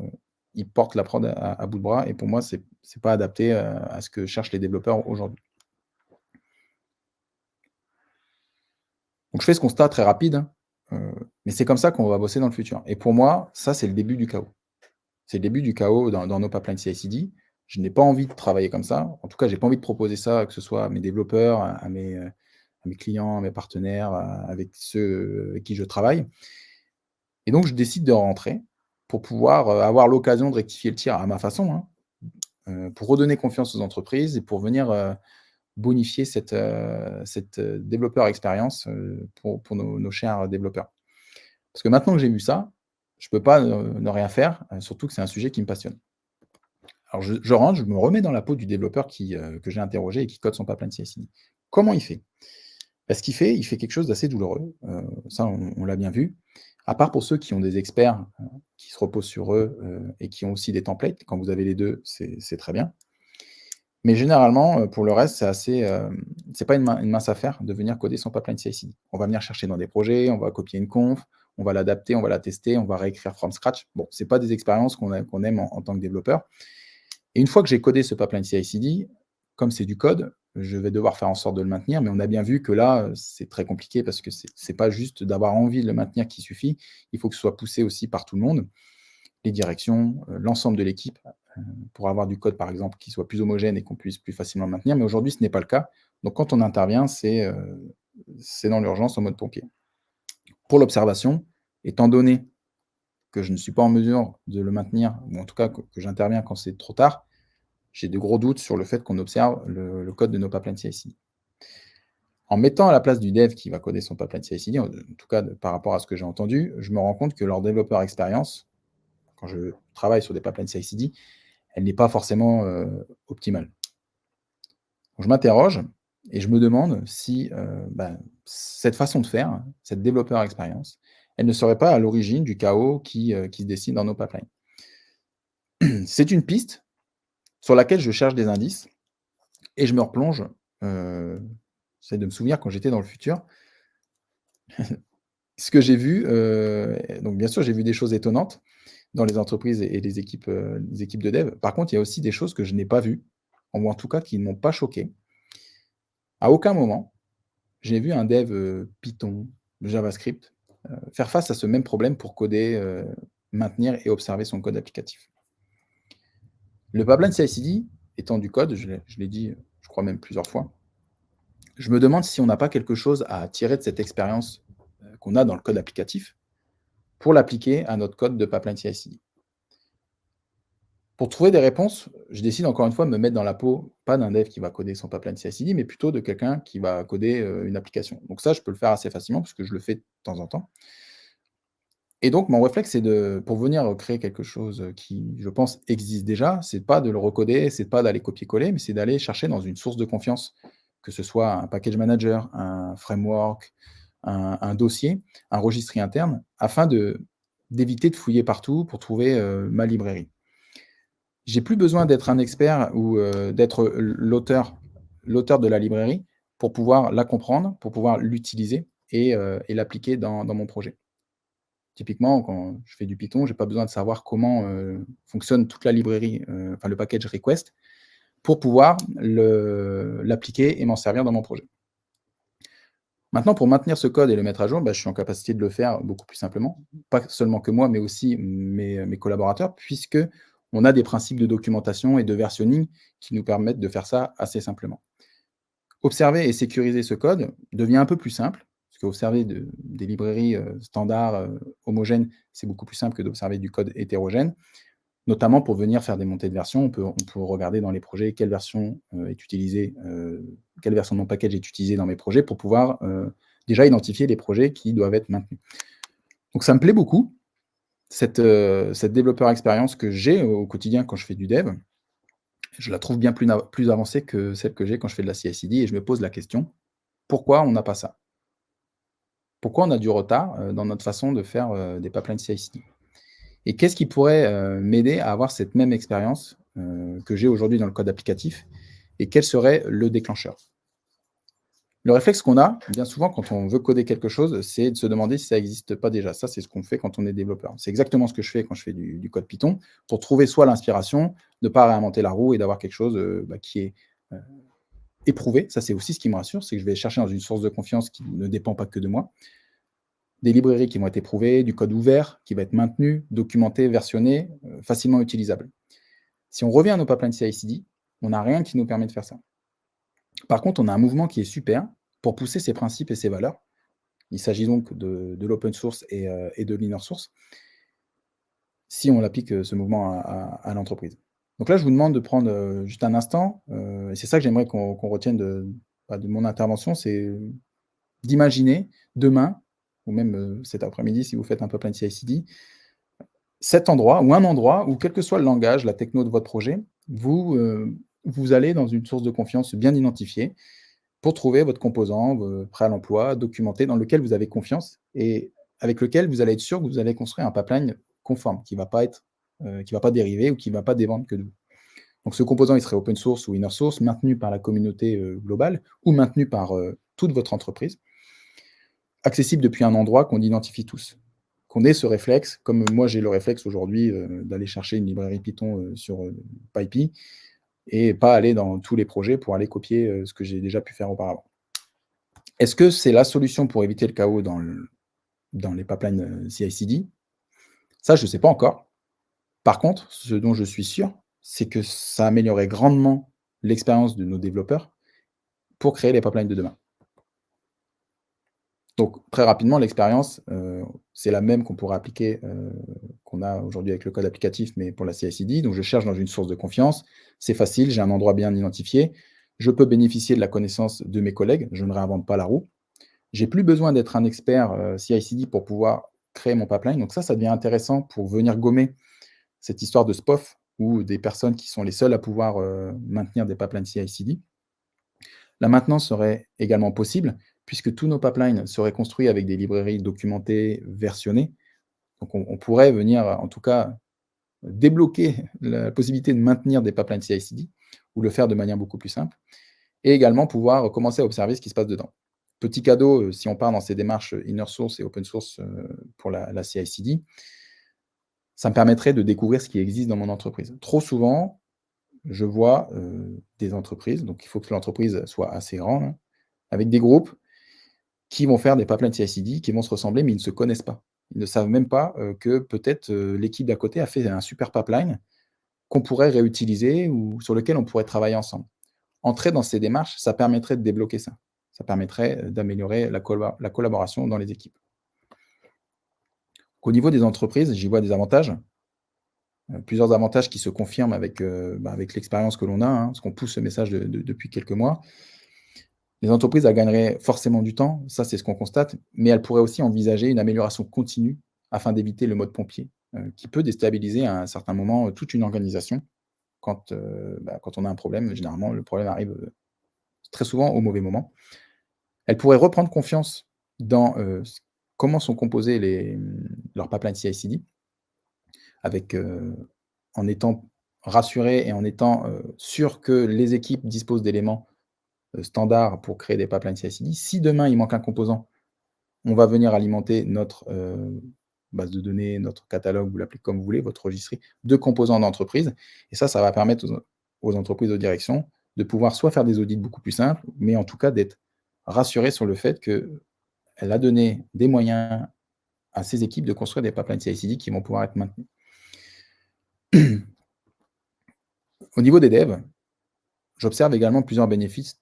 ils portent la prod à bout de bras. Et pour moi, ce n'est pas adapté à ce que cherchent les développeurs aujourd'hui. Donc, je fais ce constat très rapide, mais c'est comme ça qu'on va bosser dans le futur. Et pour moi, ça, c'est le début du chaos. C'est le début du chaos dans nos pipelines CI/CD. Je n'ai pas envie de travailler comme ça. En tout cas, je n'ai pas envie de proposer ça, que ce soit à mes développeurs, à mes clients, à mes partenaires, avec ceux avec qui je travaille. Et donc, je décide de rentrer pour pouvoir avoir l'occasion de rectifier le tir à ma façon, hein, pour redonner confiance aux entreprises et pour venir bonifier cette développeur expérience pour nos chers développeurs. Parce que maintenant que j'ai vu ça, je ne peux pas ne rien faire, surtout que c'est un sujet qui me passionne. Alors, je rentre, je me remets dans la peau du développeur que j'ai interrogé et qui code son pipeline CI/CD. Comment il fait? Ce qu'il fait, il fait quelque chose d'assez douloureux. Ça, on l'a bien vu. À part pour ceux qui ont des experts qui se reposent sur eux et qui ont aussi des templates. Quand vous avez les deux, c'est très bien. Mais généralement, pour le reste, c'est pas une mince affaire de venir coder son pipeline CI/CD. On va venir chercher dans des projets, on va copier une conf, on va l'adapter, on va la tester, on va réécrire from scratch. Bon, c'est pas des expériences qu'on aime en tant que développeur. Et une fois que j'ai codé ce pipeline CI/CD, comme c'est du code, je vais devoir faire en sorte de le maintenir. Mais on a bien vu que là, c'est très compliqué parce que c'est pas juste d'avoir envie de le maintenir qui suffit. Il faut que ce soit poussé aussi par tout le monde, les directions, l'ensemble de l'équipe, pour avoir du code, par exemple, qui soit plus homogène et qu'on puisse plus facilement le maintenir. Mais aujourd'hui, ce n'est pas le cas. Donc, quand on intervient, c'est dans l'urgence en mode pompier. Pour l'observation, étant donné que je ne suis pas en mesure de le maintenir, ou en tout cas que j'interviens quand c'est trop tard, j'ai de gros doutes sur le fait qu'on observe le code de nos pipelines CI/CD. En mettant à la place du dev qui va coder son pipeline CI/CD, en tout cas par rapport à ce que j'ai entendu, je me rends compte que leur développeur expérience, quand je travaille sur des pipelines CI/CD, elle n'est pas forcément optimale. Donc, je m'interroge et je me demande si cette façon de faire, cette développeur expérience, elle ne serait pas à l'origine du chaos qui se dessine dans nos pipelines. C'est une piste sur laquelle je cherche des indices et je me replonge, j'essaie de me souvenir quand j'étais dans le futur. Ce que j'ai vu, donc bien sûr, j'ai vu des choses étonnantes dans les entreprises et les équipes de dev. Par contre, il y a aussi des choses que je n'ai pas vues, ou en tout cas qui ne m'ont pas choqué. À aucun moment, j'ai vu un dev Python, JavaScript, faire face à ce même problème pour coder, maintenir et observer son code applicatif. Le pipeline CI/CD étant du code, je l'ai dit, je crois même plusieurs fois, je me demande si on n'a pas quelque chose à tirer de cette expérience qu'on a dans le code applicatif pour l'appliquer à notre code de pipeline CI/CD. Pour trouver des réponses, je décide encore une fois de me mettre dans la peau, pas d'un dev qui va coder son pipeline CI/CD, mais plutôt de quelqu'un qui va coder, une application. Donc ça, je peux le faire assez facilement parce que je le fais de temps en temps. Et donc mon réflexe, c'est pour venir, créer quelque chose, qui, je pense, existe déjà, c'est pas de le recoder, c'est pas d'aller copier-coller, mais c'est d'aller chercher dans une source de confiance, que ce soit un package manager, un framework, un dossier, un registre interne, afin d'éviter de fouiller partout pour trouver, ma librairie. J'ai plus besoin d'être un expert ou, d'être l'auteur de la librairie pour pouvoir la comprendre, pour pouvoir l'utiliser et l'appliquer dans mon projet. Typiquement, quand je fais du Python, j'ai pas besoin de savoir comment, fonctionne toute la librairie, enfin le package request pour pouvoir l'appliquer et m'en servir dans mon projet. Maintenant, pour maintenir ce code et le mettre à jour, bah, je suis en capacité de le faire beaucoup plus simplement. Pas seulement que moi, mais aussi mes collaborateurs, puisque on a des principes de documentation et de versionning qui nous permettent de faire ça assez simplement. Observer et sécuriser ce code devient un peu plus simple, parce qu'observer des librairies standards, homogènes, c'est beaucoup plus simple que d'observer du code hétérogène, notamment pour venir faire des montées de version. On peut regarder dans les projets quelle version est utilisée, quelle version de mon package est utilisée dans mes projets pour pouvoir déjà identifier les projets qui doivent être maintenus. Donc ça me plaît beaucoup, cette développeur expérience que j'ai au quotidien quand je fais du dev. Je la trouve bien plus avancée que celle que j'ai quand je fais de la CI/CD et je me pose la question: «Pourquoi on n'a pas ça? Pourquoi on a du retard, dans notre façon de faire, des pipelines CI/CD?» Et qu'est-ce qui pourrait, m'aider à avoir cette même expérience, que j'ai aujourd'hui dans le code applicatif et quel serait le déclencheur? Le réflexe qu'on a, bien souvent, quand on veut coder quelque chose, c'est de se demander si ça n'existe pas déjà. Ça, c'est ce qu'on fait quand on est développeur. C'est exactement ce que je fais quand je fais du code Python, pour trouver soit l'inspiration, ne pas réinventer la roue et d'avoir quelque chose, qui est, heu, éprouvé. Ça, c'est aussi ce qui me rassure, c'est que je vais chercher dans une source de confiance qui ne dépend pas que de moi. Des librairies qui vont être éprouvées, du code ouvert qui va être maintenu, documenté, versionné, facilement utilisable. Si on revient à nos pipelines CI/CD, on n'a rien qui nous permet de faire ça. Par contre, on a un mouvement qui est super pour pousser ses principes et ses valeurs. Il s'agit donc de l'open source et de l'inner source, si on applique, ce mouvement à l'entreprise. Donc là, je vous demande de prendre, juste un instant, et c'est ça que j'aimerais qu'on retienne de mon intervention, c'est d'imaginer demain ou même, cet après-midi si vous faites un pipeline CI/CD, cet endroit ou un endroit où quel que soit le langage, la techno de votre projet, vous allez dans une source de confiance bien identifiée pour trouver votre composant, prêt à l'emploi, documenté, dans lequel vous avez confiance et avec lequel vous allez être sûr que vous allez construire un pipeline conforme, qui va pas dériver ou qui ne va pas dépendre que de vous. Donc ce composant, il serait open source ou inner source, maintenu par la communauté, globale ou maintenu par, toute votre entreprise, accessible depuis un endroit qu'on identifie tous. Qu'on ait ce réflexe, comme moi j'ai le réflexe aujourd'hui, d'aller chercher une librairie Python, sur, PyPy et pas aller dans tous les projets pour aller copier, ce que j'ai déjà pu faire auparavant. Est-ce que c'est la solution pour éviter le chaos dans les pipelines, CI/CD? Ça, je ne sais pas encore. Par contre, ce dont je suis sûr, c'est que ça améliorerait grandement l'expérience de nos développeurs pour créer les pipelines de demain. Donc très rapidement, l'expérience, c'est la même qu'on pourrait appliquer, qu'on a aujourd'hui avec le code applicatif, mais pour la CI/CD. Donc je cherche dans une source de confiance, c'est facile, j'ai un endroit bien identifié, je peux bénéficier de la connaissance de mes collègues, je ne réinvente pas la roue. J'ai plus besoin d'être un expert, CI/CD pour pouvoir créer mon pipeline. Donc ça devient intéressant pour venir gommer cette histoire de SPOF ou des personnes qui sont les seules à pouvoir, maintenir des pipelines CI/CD. La maintenance serait également possible, puisque tous nos pipelines seraient construits avec des librairies documentées, versionnées. Donc on pourrait venir, en tout cas, débloquer la possibilité de maintenir des pipelines CI/CD ou le faire de manière beaucoup plus simple et également pouvoir commencer à observer ce qui se passe dedans. Petit cadeau, si on part dans ces démarches, inner source et open source, pour la CI/CD, ça me permettrait de découvrir ce qui existe dans mon entreprise. Trop souvent, je vois, des entreprises, donc il faut que l'entreprise soit assez grande, hein, avec des groupes qui vont faire des pipelines CI/CD qui vont se ressembler, mais ils ne se connaissent pas. Ils ne savent même pas, que peut-être, l'équipe d'à côté a fait un super pipeline qu'on pourrait réutiliser ou sur lequel on pourrait travailler ensemble. Entrer dans ces démarches, ça permettrait de débloquer ça. Ça permettrait, d'améliorer la collaboration dans les équipes. Au niveau des entreprises, j'y vois des avantages. plusieurs avantages qui se confirment avec l'expérience que l'on a, hein, parce qu'on pousse ce message depuis quelques mois. Les entreprises, elles gagneraient forcément du temps, ça c'est ce qu'on constate, mais elles pourraient aussi envisager une amélioration continue afin d'éviter le mode pompier, qui peut déstabiliser à un certain moment, toute une organisation quand on a un problème. Généralement, le problème arrive, très souvent au mauvais moment. Elles pourraient reprendre confiance dans, comment sont composés leurs pipelines CI/CD avec, en étant rassurées et en étant, sûres que les équipes disposent d'éléments, standards pour créer des pipelines CI/CD. Si demain il manque un composant, on va venir alimenter notre, base de données, notre catalogue, vous l'appelez comme vous voulez, votre registry de composants d'entreprise, et ça va permettre aux entreprises de direction de pouvoir soit faire des audits beaucoup plus simples, mais en tout cas d'être rassurées sur le fait qu'elle a donné des moyens à ses équipes de construire des pipelines CI/CD qui vont pouvoir être maintenus. Au niveau des devs, j'observe également plusieurs bénéfices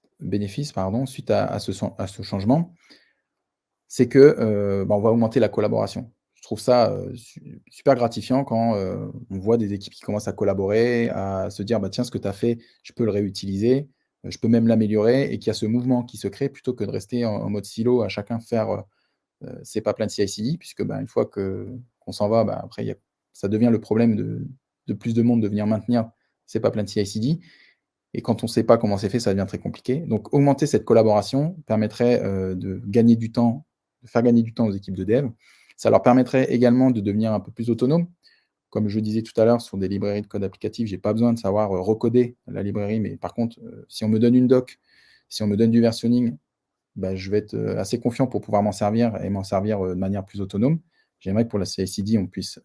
suite à ce changement. C'est que, on va augmenter la collaboration. Je trouve ça, super gratifiant quand, on voit des équipes qui commencent à collaborer, à se dire: «Bah, tiens, ce que tu as fait, je peux le réutiliser, je peux même l'améliorer», et qu'il y a ce mouvement qui se crée plutôt que de rester en mode silo à chacun faire, ses pipelines CI/CD, puisque, une fois qu'on s'en va, après ça devient le problème de plus de monde de venir maintenir ces pipelines CI/CD, et quand on ne sait pas comment c'est fait, ça devient très compliqué. Donc augmenter cette collaboration permettrait, de gagner du temps, de faire gagner du temps aux équipes de dev. Ça leur permettrait également de devenir un peu plus autonomes. Comme je disais tout à l'heure, sur des librairies de code applicatif, j'ai pas besoin de savoir, recoder la librairie, mais par contre, si on me donne une doc, si on me donne du versionning, je vais être, assez confiant pour pouvoir m'en servir et m'en servir, de manière plus autonome. J'aimerais que pour la CI/CD, on puisse,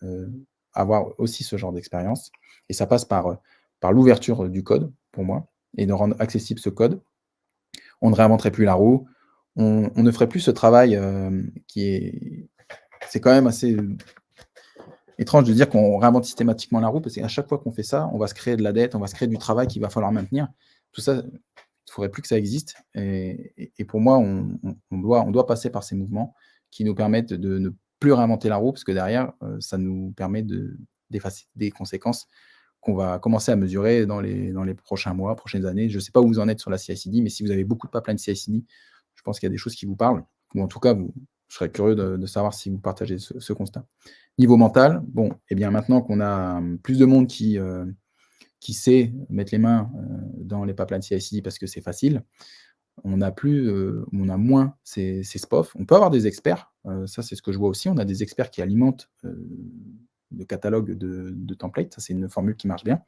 avoir aussi ce genre d'expérience, et ça passe par l'ouverture, du code, pour moi, et de rendre accessible ce code. On ne réinventerait plus la roue, on ne ferait plus ce travail, qui est c'est quand même assez, étrange de dire qu'on réinvente systématiquement la roue, parce qu'à chaque fois qu'on fait ça, on va se créer de la dette, on va se créer du travail qu'il va falloir maintenir. Tout ça, il ne faudrait plus que ça existe, et pour moi, on doit passer par ces mouvements qui nous permettent de ne plus réinventer la roue, parce que derrière, ça nous permet d'effacer des conséquences qu'on va commencer à mesurer dans les prochains mois, prochaines années. Je ne sais pas où vous en êtes sur la CI/CD, mais si vous avez beaucoup de pipelines CI/CD, je pense qu'il y a des choses qui vous parlent, ou en tout cas, je serais curieux de savoir si vous partagez ce constat. Niveau mental, bon, eh bien, maintenant qu'on a, plus de monde qui sait mettre les mains, dans les pipelines CI/CD parce que c'est facile, on a moins ces SPOF. On peut avoir des experts, ça c'est ce que je vois aussi. On a des experts qui alimentent, le catalogue de templates, ça c'est une formule qui marche bien.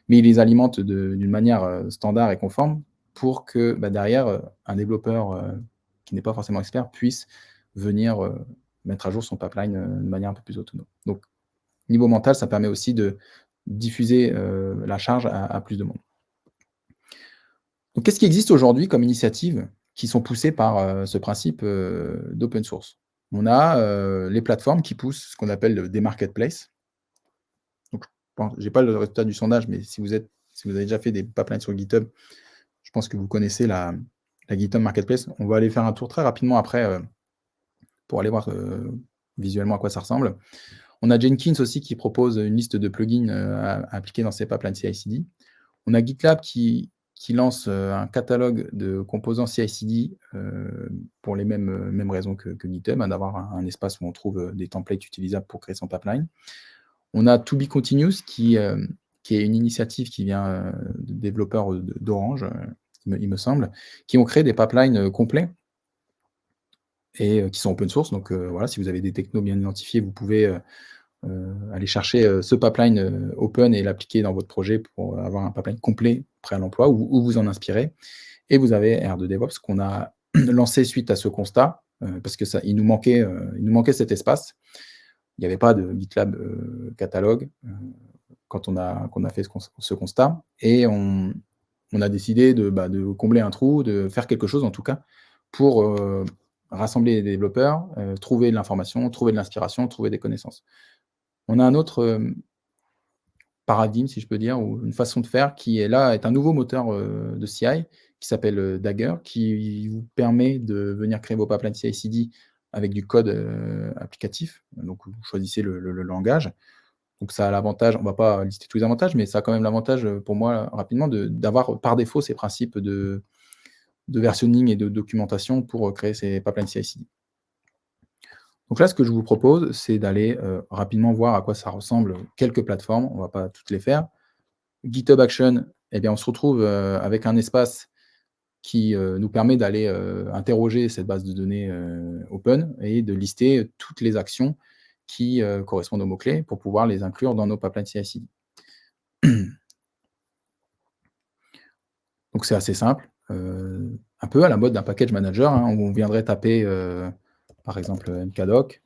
Mais ils les alimentent d'une manière, standard et conforme pour que, derrière, un développeur, qui n'est pas forcément expert puisse venir, mettre à jour son pipeline, de manière un peu plus autonome. Donc niveau mental, ça permet aussi de diffuser, la charge à plus de monde. Donc qu'est-ce qui existe aujourd'hui comme initiatives qui sont poussées par, ce principe, d'open source? On a, les plateformes qui poussent ce qu'on appelle des marketplaces. Donc j'ai pas le résultat du sondage, mais si vous avez déjà fait des pipelines sur GitHub, je pense que vous connaissez la GitHub Marketplace. On va aller faire un tour très rapidement après, pour aller voir, visuellement à quoi ça ressemble. On a Jenkins aussi qui propose une liste de plugins, à appliquer dans ses pipelines CI/CD. On a GitLab qui lance, un catalogue de composants CI/CD, pour les mêmes raisons que GitHub, d'avoir un espace où on trouve, des templates utilisables pour créer son pipeline. On a To Be Continuous qui est une initiative qui vient, de développeurs, d'Orange, il me semble, qui ont créé des pipelines, complets et qui sont open source. Donc voilà, si vous avez des technos bien identifiés, vous pouvez, aller chercher, ce pipeline, open, et l'appliquer dans votre projet pour avoir un pipeline complet prêt à l'emploi, ou vous en inspirer. Et vous avez R2DevOps qu'on a lancé suite à ce constat, parce que il nous manquait cet espace. Il n'y avait pas de GitLab, catalogue, quand on a fait ce constat, et on a décidé de combler un trou, de faire quelque chose en tout cas pour, rassembler les développeurs, trouver de l'information, trouver de l'inspiration, trouver des connaissances. On a un autre, paradigme, si je peux dire, ou une façon de faire qui est un nouveau moteur, de CI qui s'appelle, Dagger, qui vous permet de venir créer vos pipelines CI/CD avec du code, applicatif. Donc vous choisissez le langage. Donc, ça a l'avantage, on ne va pas lister tous les avantages, mais ça a quand même l'avantage, pour moi, rapidement, d'avoir par défaut ces principes de versionning et de documentation pour créer ces pipelines CI/CD. Donc là, ce que je vous propose, c'est d'aller rapidement voir à quoi ça ressemble quelques plateformes. On ne va pas toutes les faire. GitHub Action, eh bien, on se retrouve avec un espace qui nous permet d'aller interroger cette base de données open et de lister toutes les actions qui correspondent aux mots-clés pour pouvoir les inclure dans nos pipelines CI/CD. Donc c'est assez simple, un peu à la mode d'un package manager, hein, où on viendrait taper par exemple mkdoc.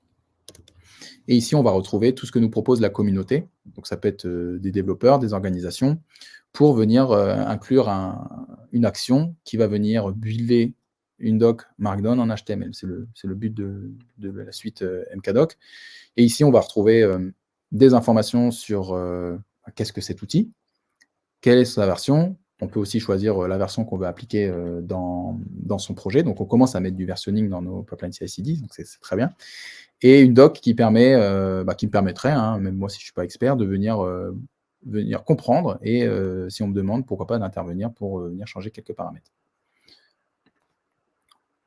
Et ici, on va retrouver tout ce que nous propose la communauté. Donc ça peut être des développeurs, des organisations, pour venir inclure une action qui va venir builder une doc Markdown en HTML. C'est le but de la suite mkdoc. Et ici, on va retrouver des informations sur qu'est-ce que cet outil, quelle est sa version. On peut aussi choisir la version qu'on veut appliquer dans son projet. Donc, on commence à mettre du versionning dans nos pipelines CI/CD, donc c'est très bien. Et une doc qui me permettrait, même moi si je ne suis pas expert, de venir comprendre et si on me demande, pourquoi pas d'intervenir pour venir changer quelques paramètres.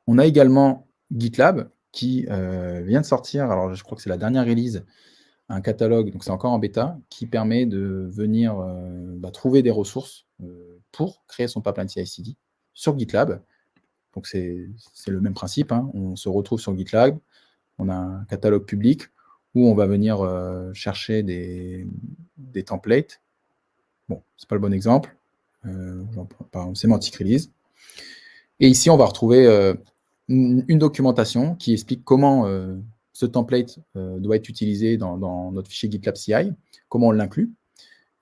On a également GitLab qui vient de sortir, alors je crois que c'est la dernière release, un catalogue, donc c'est encore en bêta, qui permet de venir trouver des ressources pour créer son pipeline CI/CD sur GitLab. Donc c'est le même principe, on se retrouve sur GitLab, on a un catalogue public où on va venir chercher des templates. Bon, c'est pas le bon exemple, par exemple Semantic Release. Et ici, on va retrouver une documentation qui explique comment ce template doit être utilisé dans notre fichier GitLab CI, comment on l'inclut,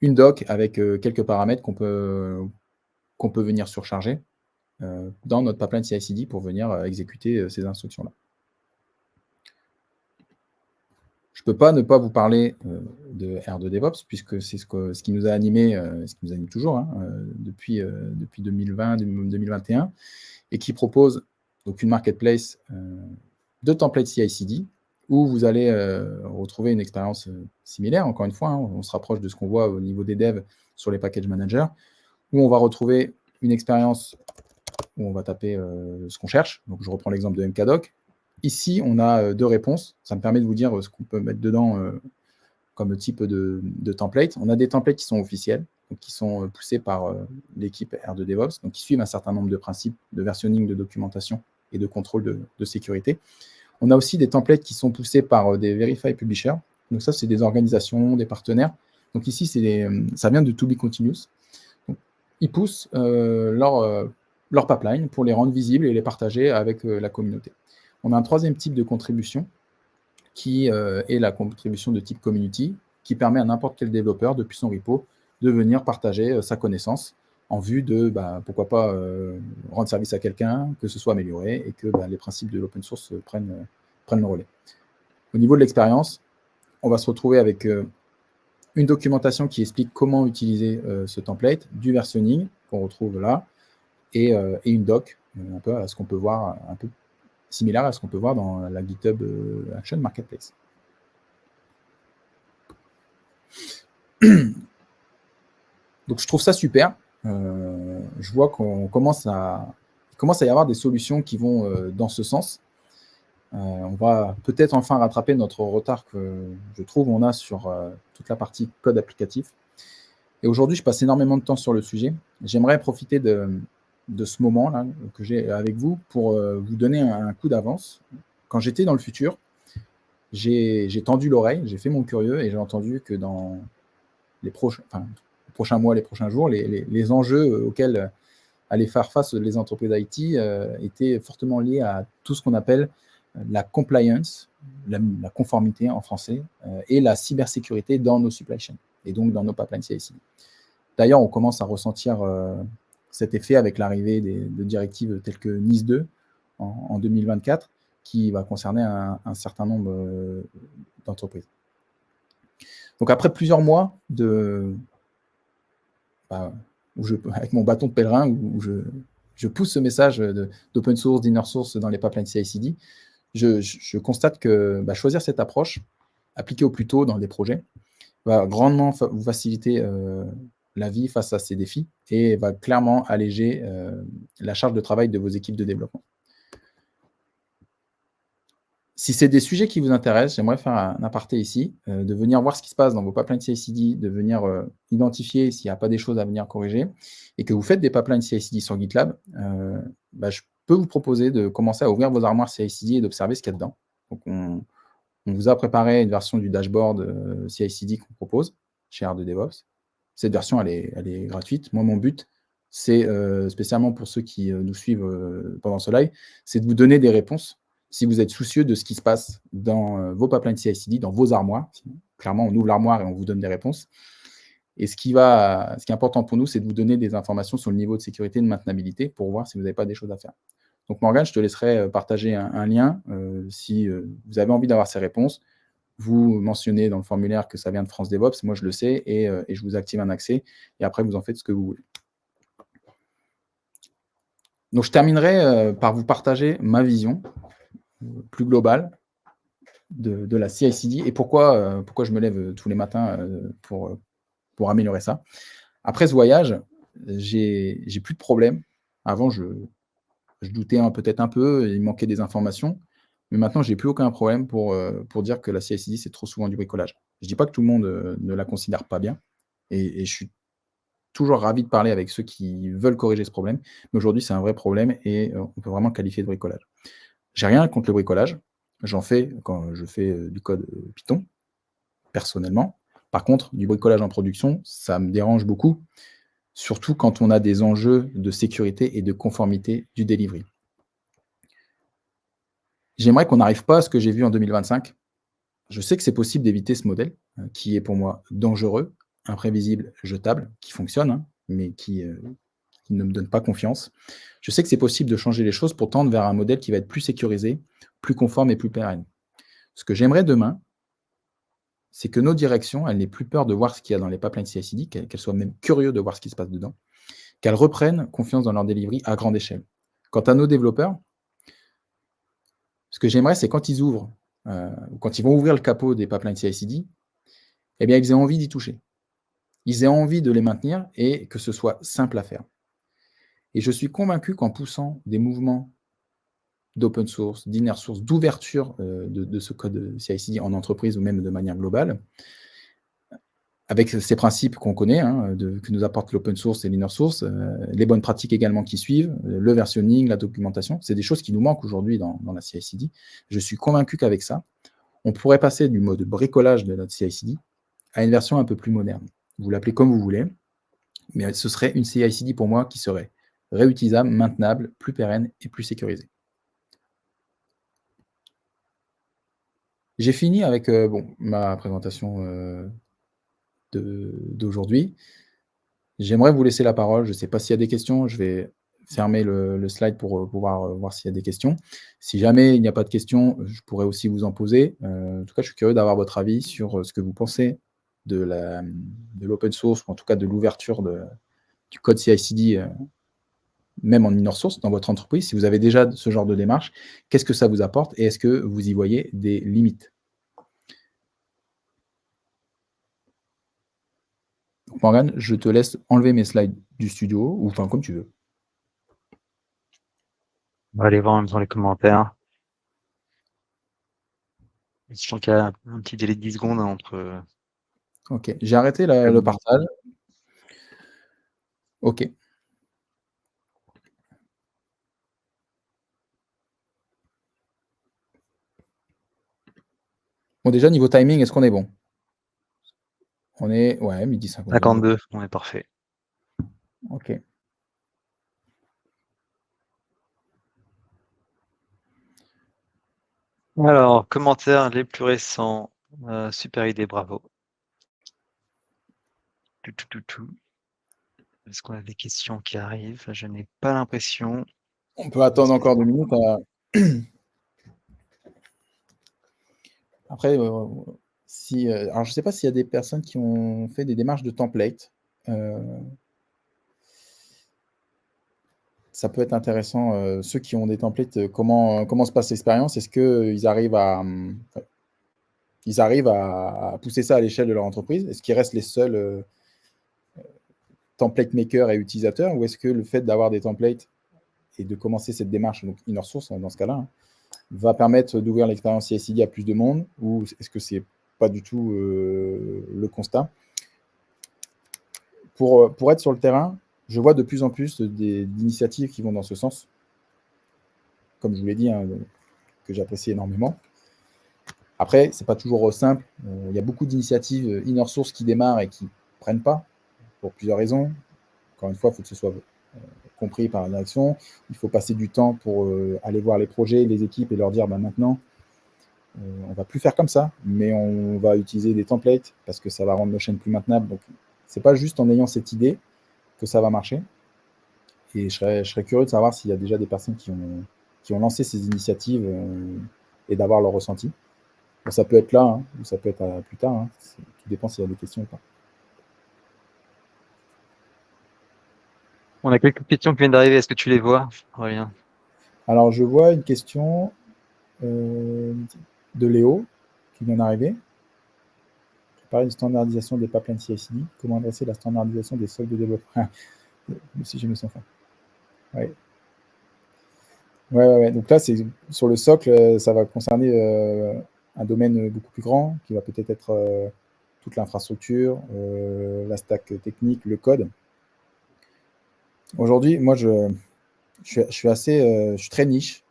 une doc avec quelques paramètres qu'on peut venir surcharger dans notre pipeline CI/CD pour venir exécuter ces instructions-là. Je ne peux pas ne pas vous parler de R2DevOps, puisque c'est ce qui nous a animé, ce qui nous anime toujours depuis 2020-2021, et qui propose donc une marketplace de templates CI/CD, où vous allez retrouver une expérience similaire, encore une fois, on se rapproche de ce qu'on voit au niveau des devs sur les package managers, où on va retrouver une expérience où on va taper ce qu'on cherche. Donc je reprends l'exemple de mkdoc. Ici, on a deux réponses. Ça me permet de vous dire ce qu'on peut mettre dedans comme type de template. On a des templates qui sont officiels, donc qui sont poussés par l'équipe R2DevOps, donc qui suivent un certain nombre de principes de versionning, de documentation et de contrôle de sécurité. On a aussi des templates qui sont poussés par des Verified Publishers. Donc ça, c'est des organisations, des partenaires. Donc ici, ça vient de To Be Continuous. Donc, ils poussent leur pipeline pour les rendre visibles et les partager avec la communauté. On a un troisième type de contribution qui est la contribution de type community, qui permet à n'importe quel développeur, depuis son repo, de venir partager sa connaissance en vue de, pourquoi pas, rendre service à quelqu'un, que ce soit amélioré et que les principes de l'open source prennent le relais. Au niveau de l'expérience, on va se retrouver avec une documentation qui explique comment utiliser ce template, du versionning qu'on retrouve là, et une doc, un peu à ce qu'on peut voir, un peu similaire à ce qu'on peut voir dans la GitHub Action Marketplace. Donc je trouve ça super. Je vois qu'on commence à y avoir des solutions qui vont dans ce sens. On va peut-être enfin rattraper notre retard que je trouve on a sur toute la partie code applicatif. Et aujourd'hui, je passe énormément de temps sur le sujet. J'aimerais profiter de ce moment-là que j'ai avec vous pour vous donner un coup d'avance. Quand j'étais dans le futur, j'ai tendu l'oreille, j'ai fait mon curieux et j'ai entendu que dans les prochains mois, les prochains jours, les enjeux auxquels allaient faire face les entreprises IT étaient fortement liés à tout ce qu'on appelle la compliance, la conformité en français, et la cybersécurité dans nos supply chains et donc dans nos pipelines CI/CD. D'ailleurs, on commence à ressentir cet effet avec l'arrivée de directives telles que NIS 2 en 2024, qui va concerner un certain nombre d'entreprises. Donc après plusieurs mois avec mon bâton de pèlerin, où je pousse ce message d'open source, d'inner source dans les pipelines CI/CD, je constate que choisir cette approche, appliquée au plus tôt dans des projets, va grandement vous faciliter la vie face à ces défis et va clairement alléger la charge de travail de vos équipes de développement. Si c'est des sujets qui vous intéressent, j'aimerais faire un aparté ici, de venir voir ce qui se passe dans vos pipelines CI/CD, de venir identifier s'il n'y a pas des choses à venir corriger et que vous faites des pipelines CI/CD sur GitLab, je peux vous proposer de commencer à ouvrir vos armoires CI/CD et d'observer ce qu'il y a dedans. Donc on vous a préparé une version du dashboard CI/CD qu'on propose chez R2DevOps. Cette version, elle est gratuite. Moi, mon but, c'est spécialement pour ceux qui nous suivent pendant ce live, c'est de vous donner des réponses si vous êtes soucieux de ce qui se passe dans vos pipelines CI/CD, dans vos armoires. Clairement, on ouvre l'armoire et on vous donne des réponses. Et ce qui est important pour nous, c'est de vous donner des informations sur le niveau de sécurité et de maintenabilité pour voir si vous n'avez pas des choses à faire. Donc Morgane, je te laisserai partager un lien si vous avez envie d'avoir ces réponses. Vous mentionnez dans le formulaire que ça vient de France DevOps, moi je le sais, et je vous active un accès, et après vous en faites ce que vous voulez. Donc je terminerai par vous partager ma vision plus globale de la CI/CD et pourquoi je me lève tous les matins pour améliorer ça. Après ce voyage, j'ai plus de problème. Avant, je doutais peut-être un peu, il manquait des informations, mais maintenant, j'ai plus aucun problème pour dire que la CI/CD, c'est trop souvent du bricolage. Je dis pas que tout le monde ne la considère pas bien, et je suis toujours ravi de parler avec ceux qui veulent corriger ce problème, mais aujourd'hui, c'est un vrai problème et on peut vraiment le qualifier de bricolage. J'ai rien contre le bricolage, j'en fais quand je fais du code Python, personnellement. Par contre, du bricolage en production, ça me dérange beaucoup, surtout quand on a des enjeux de sécurité et de conformité du delivery. J'aimerais qu'on n'arrive pas à ce que j'ai vu en 2025. Je sais que c'est possible d'éviter ce modèle, qui est pour moi dangereux, imprévisible, jetable, qui fonctionne, mais qui ne me donne pas confiance. Je sais que c'est possible de changer les choses pour tendre vers un modèle qui va être plus sécurisé, plus conforme et plus pérenne. Ce que j'aimerais demain, c'est que nos directions, elles n'aient plus peur de voir ce qu'il y a dans les pipelines CI/CD, qu'elles soient même curieuses de voir ce qui se passe dedans, qu'elles reprennent confiance dans leur delivery à grande échelle. Quant à nos développeurs, ce que j'aimerais, c'est quand ils ouvrent, quand ils vont ouvrir le capot des pipelines CI/CD, eh bien, ils aient envie d'y toucher. Ils aient envie de les maintenir et que ce soit simple à faire. Et je suis convaincu qu'en poussant des mouvements d'open source, d'inner source, d'ouverture de ce code CI/CD en entreprise ou même de manière globale, avec ces principes qu'on connaît, que nous apporte l'open source et l'inner source, les bonnes pratiques également qui suivent, le versionning, la documentation, c'est des choses qui nous manquent aujourd'hui dans la CI/CD. Je suis convaincu qu'avec ça, on pourrait passer du mode bricolage de notre CI/CD à une version un peu plus moderne. Vous l'appelez comme vous voulez, mais ce serait une CI/CD pour moi qui serait réutilisable, maintenable, plus pérenne et plus sécurisée. J'ai fini avec ma présentation d'aujourd'hui. J'aimerais vous laisser la parole. Je ne sais pas s'il y a des questions. Je vais fermer le slide pour pouvoir voir s'il y a des questions. Si jamais il n'y a pas de questions, je pourrais aussi vous en poser. En tout cas, je suis curieux d'avoir votre avis sur ce que vous pensez de l'open source, ou en tout cas de l'ouverture du code CI/CD, même en inner source dans votre entreprise. Si vous avez déjà ce genre de démarche, qu'est-ce que ça vous apporte et est-ce que vous y voyez des limites? Morgane, je te laisse enlever mes slides du studio, ou enfin comme tu veux. On va aller voir dans les commentaires. Je sens qu'il y a un petit délai de 10 secondes entre. Ok, j'ai arrêté le partage. Ok. Bon, déjà, niveau timing, est-ce qu'on est bon? On est, ouais, midi 52. 52, on est parfait. Ok. Alors, commentaires les plus récents. Super idée, bravo. Est-ce qu'on a des questions qui arrivent? Je n'ai pas l'impression. On peut attendre encore 2 minutes. Après, alors je ne sais pas s'il y a des personnes qui ont fait des démarches de template. Ça peut être intéressant. Ceux qui ont des templates, comment se passe l'expérience? Est-ce qu'ils arrivent à ils arrivent à pousser ça à l'échelle de leur entreprise? Est-ce qu'ils restent les seuls template makers et utilisateurs, ou est-ce que le fait d'avoir des templates et de commencer cette démarche, donc inner source dans ce cas-là, hein, va permettre d'ouvrir l'expérience CI/CD à plus de monde, ou est-ce que c'est pas du tout le constat? Pour être sur le terrain, je vois de plus en plus d'initiatives qui vont dans ce sens, comme je vous l'ai dit, hein, que j'apprécie énormément. Après, c'est pas toujours simple. Il y a beaucoup d'initiatives inner source qui démarrent et qui ne prennent pas, pour plusieurs raisons. Encore une fois, il faut que ce soit compris par la direction. Il faut passer du temps pour aller voir les projets, les équipes et leur dire maintenant, on ne va plus faire comme ça, mais on va utiliser des templates parce que ça va rendre nos chaînes plus maintenables. Donc, c'est pas juste en ayant cette idée que ça va marcher. Et je serais curieux de savoir s'il y a déjà des personnes qui ont lancé ces initiatives et d'avoir leur ressenti. Bon, ça peut être là, hein, ou ça peut être plus tard. Hein. Tout dépend s'il y a des questions ou pas. On a quelques questions qui viennent d'arriver. Est-ce que tu les vois, Aurélien? Alors, je vois une question de Léo qui vient d'arriver. Parler de standardisation des pipelines CI/CD. Comment adresser la standardisation des socles de développement? Si j'ai mis son fin. Ouais. Ouais. Donc là, c'est sur le socle, ça va concerner un domaine beaucoup plus grand, qui va peut-être être toute l'infrastructure, la stack technique, le code. Aujourd'hui, moi, je suis très niche.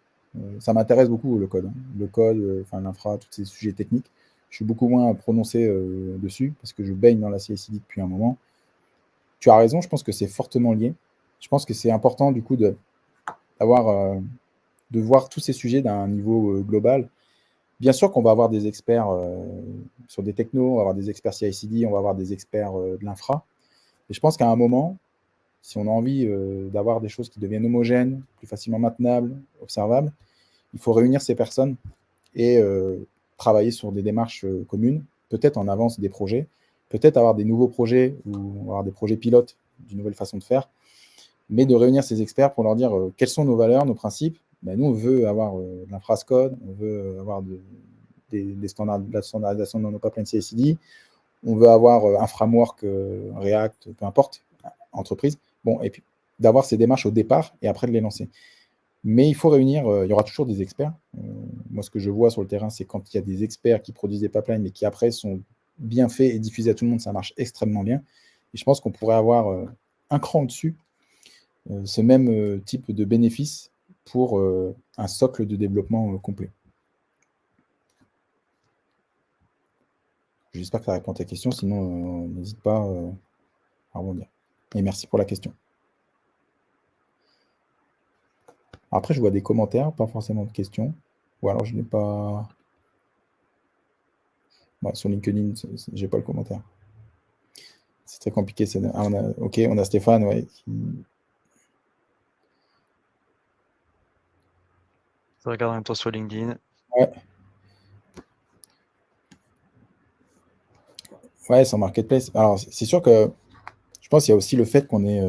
Ça m'intéresse beaucoup le code. Hein. Le code, l'infra, tous ces sujets techniques. Je suis beaucoup moins prononcé dessus parce que je baigne dans la CI/CD depuis un moment. Tu as raison, je pense que c'est fortement lié. Je pense que c'est important du coup de voir tous ces sujets d'un niveau global. Bien sûr qu'on va avoir des experts sur des technos, on va avoir des experts CI/CD, on va avoir des experts de l'infra. Et je pense qu'à un moment, si on a envie d'avoir des choses qui deviennent homogènes, plus facilement maintenables, observables, il faut réunir ces personnes et travailler sur des démarches communes, peut-être en avance des projets, peut-être avoir des nouveaux projets ou avoir des projets pilotes d'une nouvelle façon de faire, mais de réunir ces experts pour leur dire quelles sont nos valeurs, nos principes. Nous, on veut avoir de l'infrascode, on veut avoir des standards, de la standardisation dans nos pipelines CI/CD, on veut avoir un framework React, peu importe, entreprise. Bon, et puis d'avoir ces démarches au départ et après de les lancer. Mais il faut réunir, il y aura toujours des experts. Moi, ce que je vois sur le terrain, c'est quand il y a des experts qui produisent des pipelines, mais qui après sont bien faits et diffusés à tout le monde, ça marche extrêmement bien. Et je pense qu'on pourrait avoir un cran au-dessus ce même type de bénéfice pour un socle de développement complet. J'espère que ça répond à ta question, sinon n'hésite pas à rebondir. Et merci pour la question. Après, je vois des commentaires, pas forcément de questions. Ou alors je n'ai pas... Ouais, sur LinkedIn, je n'ai pas le commentaire. C'est très compliqué. Ok, on a Stéphane, ouais. Je regarde en même temps sur LinkedIn. Ouais. Ouais, sur Marketplace. Alors, c'est sûr que je pense qu'il y a aussi le fait qu'on est...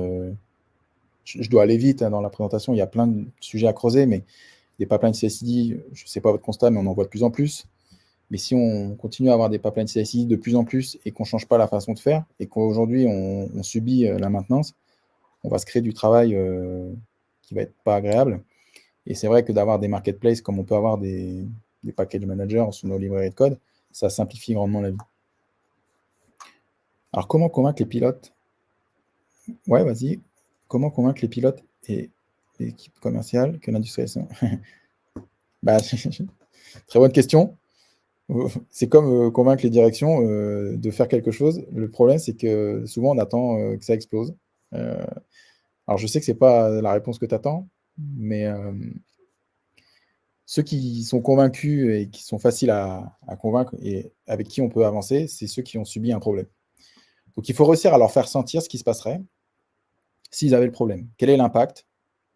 je dois aller vite dans la présentation, il y a plein de sujets à creuser, mais des pipelines CI/CD, je ne sais pas votre constat, mais on en voit de plus en plus. Mais si on continue à avoir des pipelines CI/CD de plus en plus et qu'on ne change pas la façon de faire, et qu'aujourd'hui on subit la maintenance, on va se créer du travail qui va être pas agréable. Et c'est vrai que d'avoir des marketplaces comme on peut avoir des package managers sur nos librairies de code, ça simplifie grandement la vie. Alors, comment convaincre les pilotes? Ouais, vas-y. Comment convaincre les pilotes et l'équipe commerciale que l'industrialisation... Très bonne question. C'est comme convaincre les directions de faire quelque chose. Le problème, c'est que souvent, on attend que ça explose. Alors, je sais que ce n'est pas la réponse que tu attends, mais ceux qui sont convaincus et qui sont faciles à convaincre et avec qui on peut avancer, c'est ceux qui ont subi un problème. Donc, il faut réussir à leur faire sentir ce qui se passerait s'ils avaient le problème. Quel est l'impact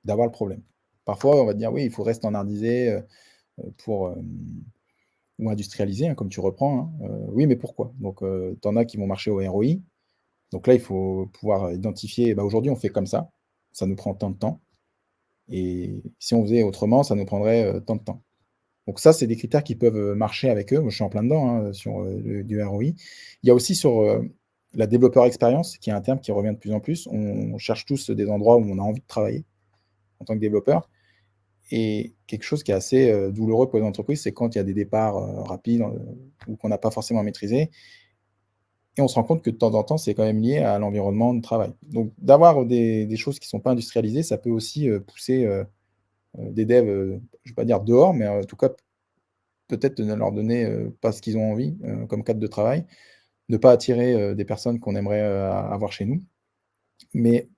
d'avoir le problème? Parfois, on va te dire, oui, il faut standardiser ou industrialiser, hein, comme tu reprends. Hein. Oui, mais pourquoi? Donc, tu en as qui vont marcher au ROI. Donc là, il faut pouvoir identifier, aujourd'hui, on fait comme ça nous prend tant de temps. Et si on faisait autrement, ça nous prendrait tant de temps. Donc ça, c'est des critères qui peuvent marcher avec eux. Moi, je suis en plein dedans sur du ROI. Il y a aussi sur la développeur expérience, qui est un terme qui revient de plus en plus. On cherche tous des endroits où on a envie de travailler en tant que développeur. Et quelque chose qui est assez douloureux pour les entreprises, c'est quand il y a des départs rapides ou qu'on n'a pas forcément maîtrisé. Et on se rend compte que de temps en temps, c'est quand même lié à l'environnement de travail. Donc d'avoir des choses qui ne sont pas industrialisées, ça peut aussi pousser des devs, je ne vais pas dire dehors, mais en tout cas, peut-être ne leur donner pas ce qu'ils ont envie comme cadre de travail, ne pas attirer des personnes qu'on aimerait avoir chez nous. Mais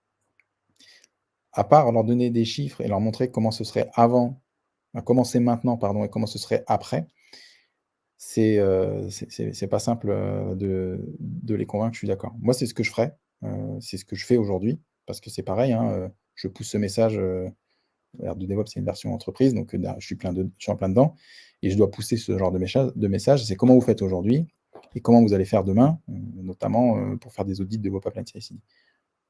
à part leur donner des chiffres et leur montrer comment ce serait avant, comment c'est maintenant, pardon, et comment ce serait après, c'est pas simple de les convaincre, je suis d'accord. Moi, c'est ce que je ferais, c'est ce que je fais aujourd'hui, parce que c'est pareil, hein, je pousse ce message. R2 DevOps, c'est une version entreprise, donc je suis en plein dedans, et je dois pousser ce genre de message. C'est comment vous faites aujourd'hui et comment vous allez faire demain, notamment pour faire des audits de vos pipelines CI/CD.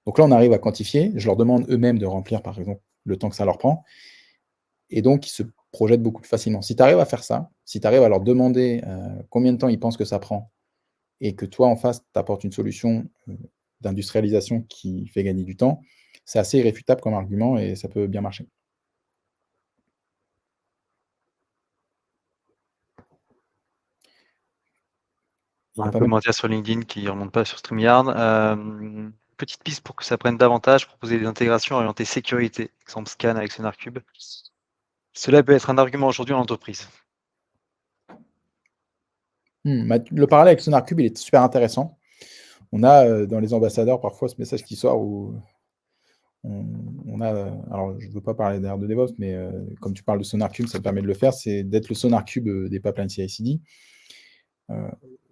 Donc là, on arrive à quantifier. Je leur demande eux-mêmes de remplir, par exemple, le temps que ça leur prend, et donc ils se projettent beaucoup plus facilement. Si tu arrives à faire ça, si tu arrives à leur demander combien de temps ils pensent que ça prend, et que toi, en face, tu apportes une solution d'industrialisation qui fait gagner du temps, c'est assez irréfutable comme argument et ça peut bien marcher. Il y a Un pas mal. commentaire sur LinkedIn qui ne remonte pas sur StreamYard. Petite piste pour que ça prenne davantage, proposer des intégrations orientées sécurité, exemple scan avec SonarCube. Cela peut être un argument aujourd'hui en entreprise. Le parallèle avec SonarCube, il est super intéressant. On a dans les ambassadeurs parfois ce message qui sort où on a, alors je ne veux pas parler d'air de DevOps, mais comme tu parles de SonarCube, ça te permet de le faire, c'est d'être le SonarCube des pipelines CI/CD.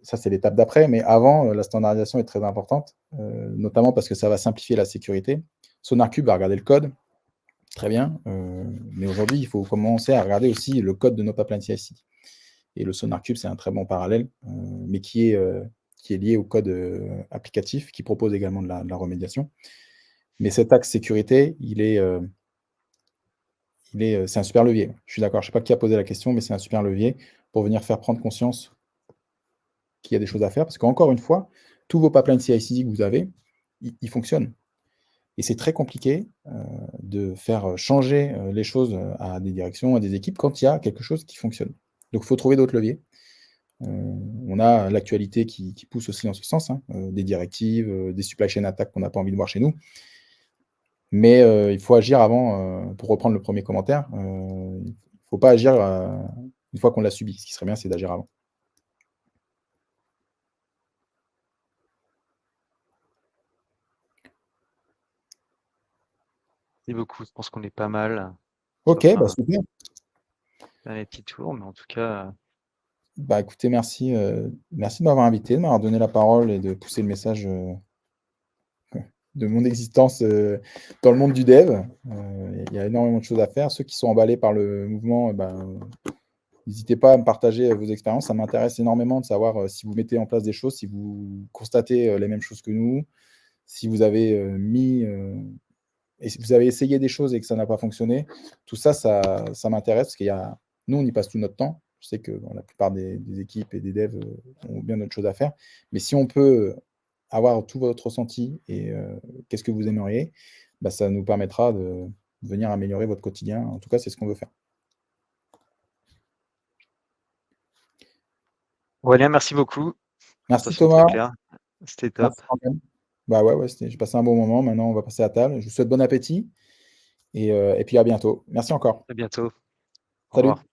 Ça, c'est l'étape d'après, mais avant, la standardisation est très importante, notamment parce que ça va simplifier la sécurité. SonarCube va regarder le code, très bien, mais aujourd'hui, il faut commencer à regarder aussi le code de nos pipelines CI/CD. Et le SonarCube, c'est un très bon parallèle, mais qui est lié au code applicatif, qui propose également de la remédiation. Mais cet axe sécurité, c'est un super levier. Je suis d'accord, je ne sais pas qui a posé la question, mais c'est un super levier pour venir faire prendre conscience qu'il y a des choses à faire. Parce qu'encore une fois, tous vos pipelines CI/CD que vous avez, ils fonctionnent. Et c'est très compliqué de faire changer les choses à des directions, à des équipes, quand il y a quelque chose qui fonctionne. Donc, il faut trouver d'autres leviers. On a l'actualité qui pousse aussi dans ce sens, hein, des directives, des supply chain attaques qu'on n'a pas envie de voir chez nous. Mais il faut agir avant, pour reprendre le premier commentaire, il ne faut pas agir une fois qu'on l'a subi. Ce qui serait bien, c'est d'agir avant. Merci beaucoup, je pense qu'on est pas mal. Ok, Sauf bah un super. dernier petit tour, mais en tout cas, Bah écoutez, merci de m'avoir invité, de m'avoir donné la parole et de pousser le message de mon existence dans le monde du dev. Il y a énormément de choses à faire. Ceux qui sont emballés par le mouvement, n'hésitez pas à me partager vos expériences. Ça m'intéresse énormément de savoir si vous mettez en place des choses, si vous constatez les mêmes choses que nous, si vous avez et si vous avez essayé des choses et que ça n'a pas fonctionné. Tout ça, ça m'intéresse parce nous, on y passe tout notre temps. Je sais que la plupart des équipes et des devs ont bien d'autres choses à faire. Mais si on peut avoir tout votre ressenti et qu'est-ce que vous aimeriez, ça nous permettra de venir améliorer votre quotidien. En tout cas, c'est ce qu'on veut faire. Aurélien, merci beaucoup. Merci Présentation très Thomas. claire. C'était top. Merci Morgane. Bah ouais, j'ai passé un bon moment. Maintenant, on va passer à table. Je vous souhaite bon appétit et puis à bientôt. Merci encore. À bientôt. Au Salut. revoir.